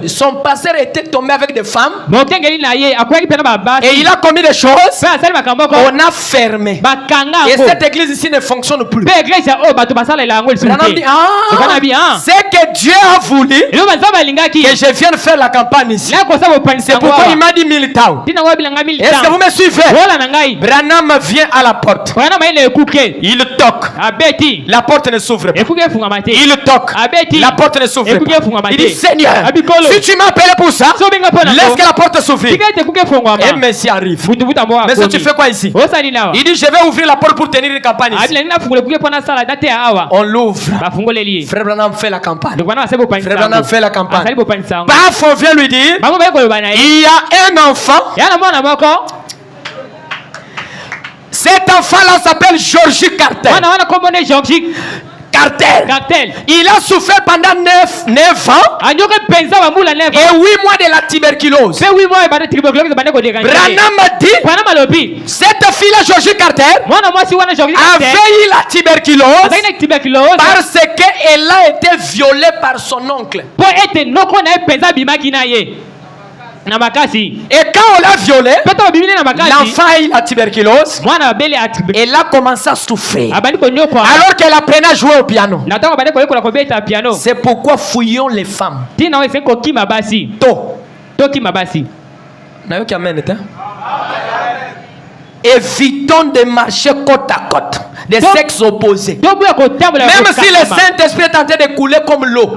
son pasteur était tombé avec des femmes. Et il a commis des choses. On a fermé. Et cette église ici ne fonctionne plus. Branham dit c'est que Dieu a voulu que je vienne faire la campagne ici. C'est pourquoi il m'a dit 1000 towns. Est-ce que vous me suivez? Branham vient à la porte. Il toque. La porte ne s'ouvre pas. Il toque. La porte ne s'ouvre pas. Il dit Seigneur, si tu m'as appelé pour ça, laisse que la porte s'ouvre. Et Messie arrive. Mais tu fais quoi ici? Il dit je vais ouvrir la porte pour tenir une campagne ici. On l'ouvre. Frère Branham fait la campagne. Frère Branham fait la campagne. Paf, on vient lui dire il y a un enfant. Cet enfant-là s'appelle Georgie Carter. Il a souffert pendant 9 ans et 8 mois de la tuberculose. Branham a dit cette fille-là, Georgie Carter, avait eu la tuberculose parce qu'elle a été violée par son oncle. Et quand on l'a violée, l'enfant a eu la tuberculose. Elle a commencé à souffrir alors qu'elle apprenait à jouer au piano. C'est pourquoi fouillons les femmes. Évitons de marcher côte à côte, des sexes opposés. Même si le Saint-Esprit est en train de couler comme l'eau.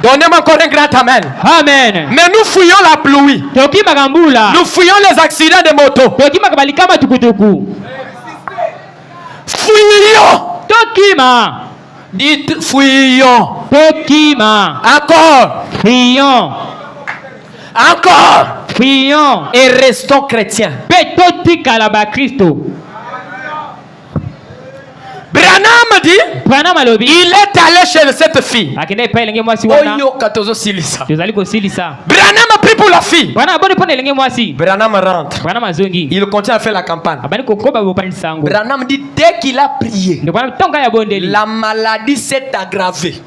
Donnez-moi encore un grand amen. Amen. Mais nous fouillons la pluie. Nous fouillons les accidents de moto. Fouillons. Dites fouillons. Encore. Encore. Et restons chrétiens. Branham dit, il est allé chez cette fille. Branham a pris pour la fille. Branham rentre. Il continue à faire la campagne. Branham dit, dès qu'il a prié, la maladie s'est aggravée.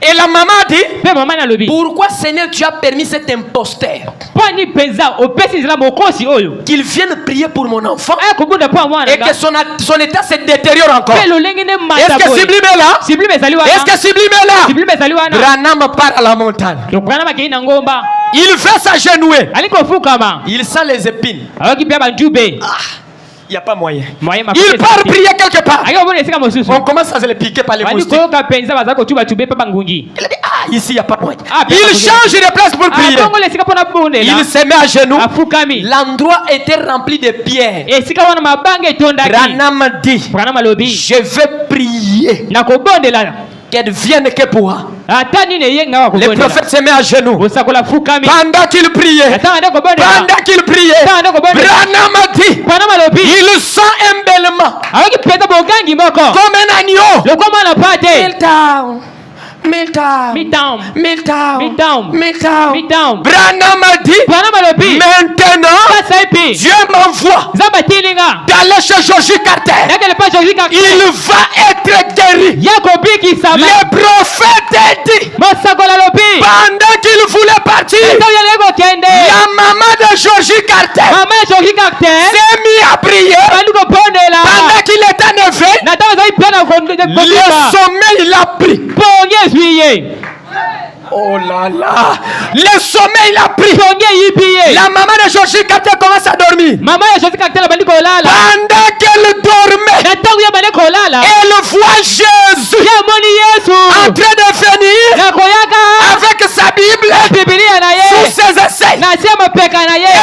Et la maman dit, pourquoi Seigneur tu as permis cet imposteur qu'il vienne prier pour mon enfant et que son état se détériore encore? Est-ce que Siblim est là? Est-ce que Siblim est là? Branham part à la montagne. Il va s'agenouiller. Il sent les épines. Il n'y a pas moyen. Il part prier quelque part. On commence à se les piquer par les moustiques. Il a dit, ici il n'y a pas moyen. Il change de place pour prier. Il se met à genoux. L'endroit était rempli de pierres. Branham dit, je vais prier qu'elle vienne que pour. Le prophète se met à genoux. Pendant qu'il priait, Branham a dit, il sent un bêlement comme un agneau. Miltown. Branham a dit, maintenant Dieu m'envoie d'aller chez Georgie Carter. Il va être guéri. Le prophète dit, pendant qu'il voulait partir, la maman de Georgie Carter s'est mise à prier. Pendant qu'il était en éveil, le sommeil l'a pris. Oh là là, le sommeil l'a pris. La maman de Georgie Carter commence à dormir. Pendant qu'elle dormait, elle voit Jésus en train de venir avec sa Bible sous ses aisselles.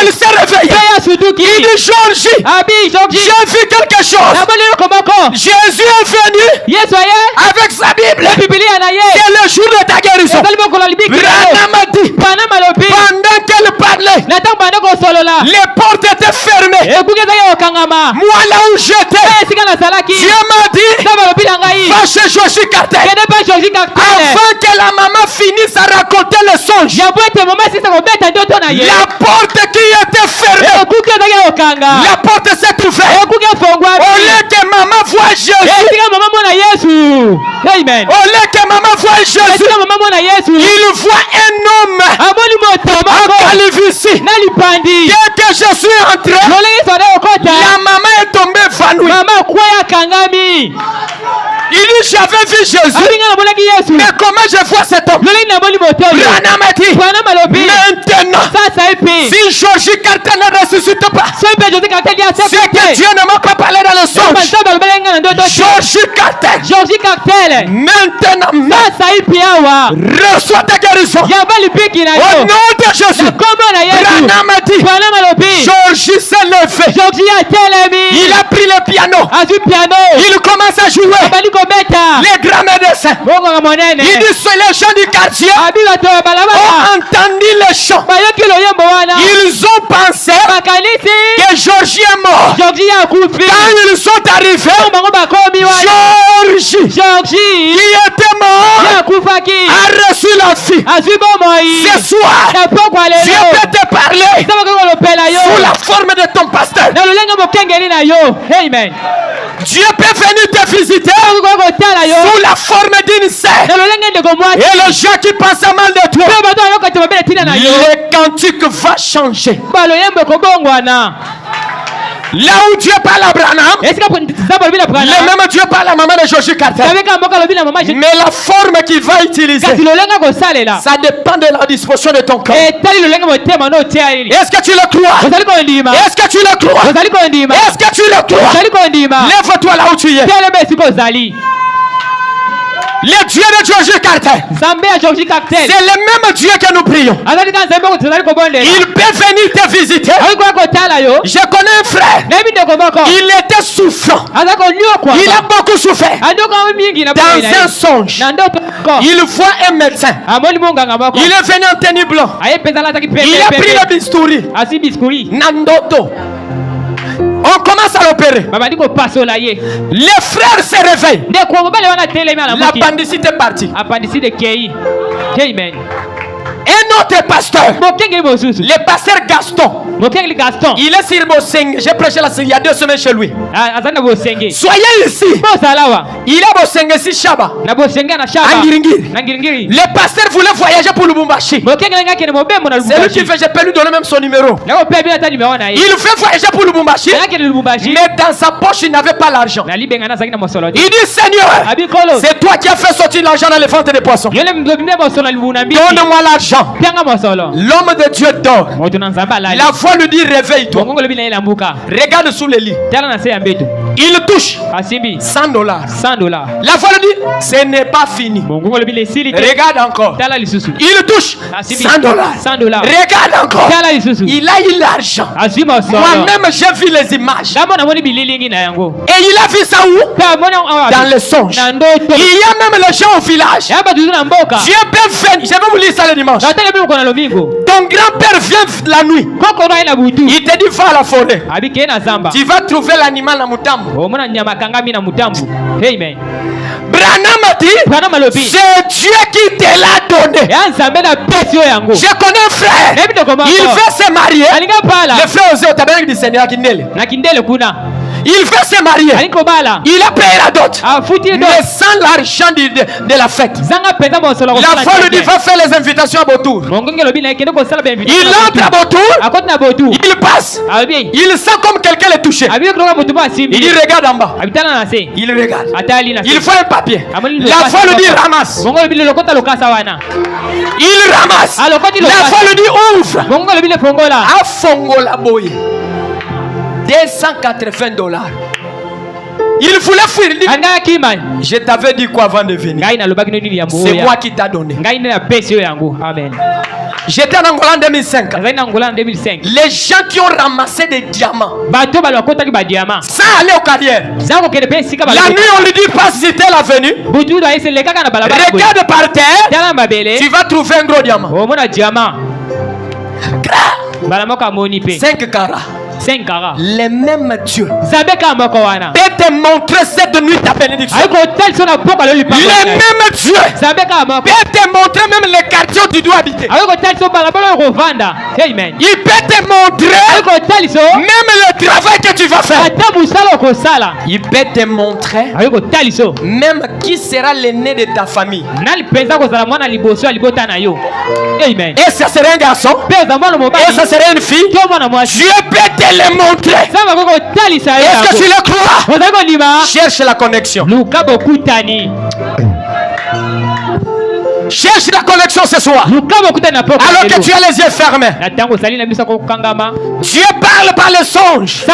Elle s'est réveillée. Il dit, Georgie, j'ai vu quelque chose. Jésus est venu avec sa Bible. C'est le jour de ta guérison. Branham a dit, pendant qu'elle parlait, les portes étaient fermées. Moi là où j'étais, Dieu m'a dit, va chez Georgie Carter. Avant que la maman finisse à raconter le songe, la porte qui était fermée, la porte s'est ouverte. Au lieu que maman voit Jésus, Amen. Au lieu que maman voit Jésus, il voit un homme en calvitie. Dès que je suis entré, la maman est tombée évanouie. Il dit, j'avais vu Jésus, mais comment je vois cet homme? Branham a dit, maintenant, si Georgie Carter ne ressuscite pas, c'est que Dieu ne m'a pas parlé dans le songe. Georgie Carter, maintenant, reçois ta guérison. Au nom de Jésus. Branham a dit, Georgie s'est levé. Il a pris le piano. Il commence à jouer les grands médecins. Il dit, c'est les gens du quartier ont entendu le chant. Ils ont pensé que Georgie est mort. Quand ils sont arrivés, Georgie qui était mort a reçu la vie. Ce soir, Dieu peut te parler sous la forme de ton pasteur. Amen. Dieu peut venir te visiter sous la forme d'une sœur. Et le gens qui pensent mal de toi, le cantique va changer. Là où Dieu parle à Branham, le même Dieu parle à maman de Georgie Carter. Mais la forme qu'il va utiliser, ça dépend de la disposition de ton corps. Est-ce que tu le crois? Est-ce que tu le crois? Est-ce que tu le crois? Lève-toi là où tu es. Le Dieu de Georgie Carter, c'est le même Dieu que nous prions. Il peut venir te visiter. Je connais un frère. Il était souffrant. Il a beaucoup souffert. Dans un songe, il voit un médecin. Il est venu en tenue blanc. Il a pris le bistouri. Nandoto. On commence à l'opérer. Les frères se réveillent. L'appendicite est partie. Un autre pasteur, le pasteur Gaston, il est sur Boseng. J'ai prêché il y a 2 semaines chez lui. Soyez ici. Il est Boseng ici, Shaba. Le pasteur voulait voyager pour Lubumbashi. C'est lui qui fait, je peux lui donner même son numéro. Il fait voyager pour Lubumbashi, mais dans sa poche, il n'avait pas l'argent. Il dit, Seigneur, c'est toi qui as fait sortir l'argent dans les ventes des poissons. Donne-moi l'argent. L'homme de Dieu dort. La foi lui dit, réveille-toi. Regarde sous le lit. Il touche $100. La foi lui dit, ce n'est pas fini. Regarde encore. Il touche $100. Regarde encore. Il a eu l'argent. Moi-même, j'ai vu les images. Et il a vu ça où? Dans le songe. Il y a même les gens au village. Dieu peut faire. Je vais vous lire ça le dimanche. Ton grand-père vient la nuit. Il te dit, va à la forêt. Tu vas trouver l'animal à Mutambo. Amen. Branham a dit, c'est Dieu qui te l'a donné. Je connais un frère. Il veut se marier. Le frère osé au tabernacle du Seigneur il veut se marier. Il a payé la dot. Mais sans l'argent de la fête. La foi lui dit, va faire les invitations à Botour. Il entre à Botour. Il passe. Il sent comme quelqu'un le touché. Il dit, regarde en bas. Il regarde. Il faut un papier. La foi lui dit, ramasse. Il ramasse. La foi lui dit, ouvre. A Fongola boy. $280. Il voulait fuir. Il dit, je t'avais dit quoi avant de venir? C'est moi qui t'a donné. Amen. J'étais en Angola en 2005. Les gens qui ont ramassé des diamants sans aller aux carrières. La nuit, on lui dit, passe si t'es la venue. Regarde par terre. Tu vas trouver un gros diamant. 5 carats. Les mêmes dieux peut te montrer cette nuit ta bénédiction. Les mêmes dieux peut te montrer même les quartiers où tu dois habiter. Il peut te montrer même le travail que tu vas faire. Il peut te montrer même qui sera l'aîné de ta famille. Amen. Et ça serait un garçon. Et ça serait une fille. Dieu peut te le montrer. Est-ce que tu le crois? Cherche la connexion. Cherche la connexion ce soir. Alors que tu as les yeux fermés. Dieu parle par les songes.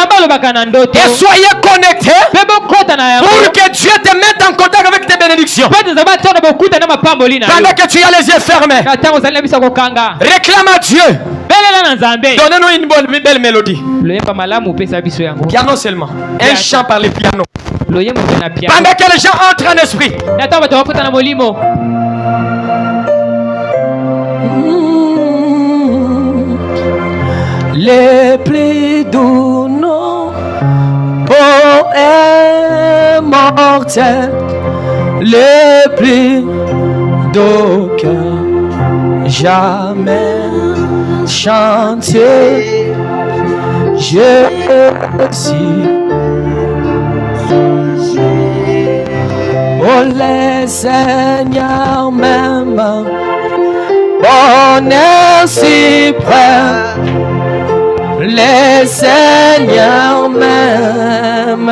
Et soyez connectés pour que Dieu te mette en contact avec tes bénédictions. Pendant que tu as les yeux fermés, réclame à Dieu. Donnez-nous une belle mélodie. Piano seulement. Un chant par le piano. Pendant que les gens entrent en esprit. Les plus doux noms poèmes mortels, les plus doux que jamais chanté. Jésus, oh les Seigneurs même, bonheur si près. Les Seigneurs même,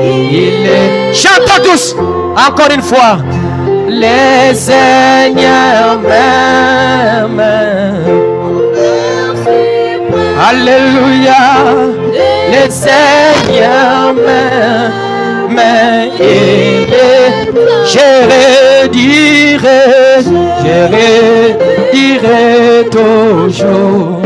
il est. Chantons tous, encore une fois. Les Seigneurs même. Alléluia. Les Seigneurs même, il est. Je redirai toujours.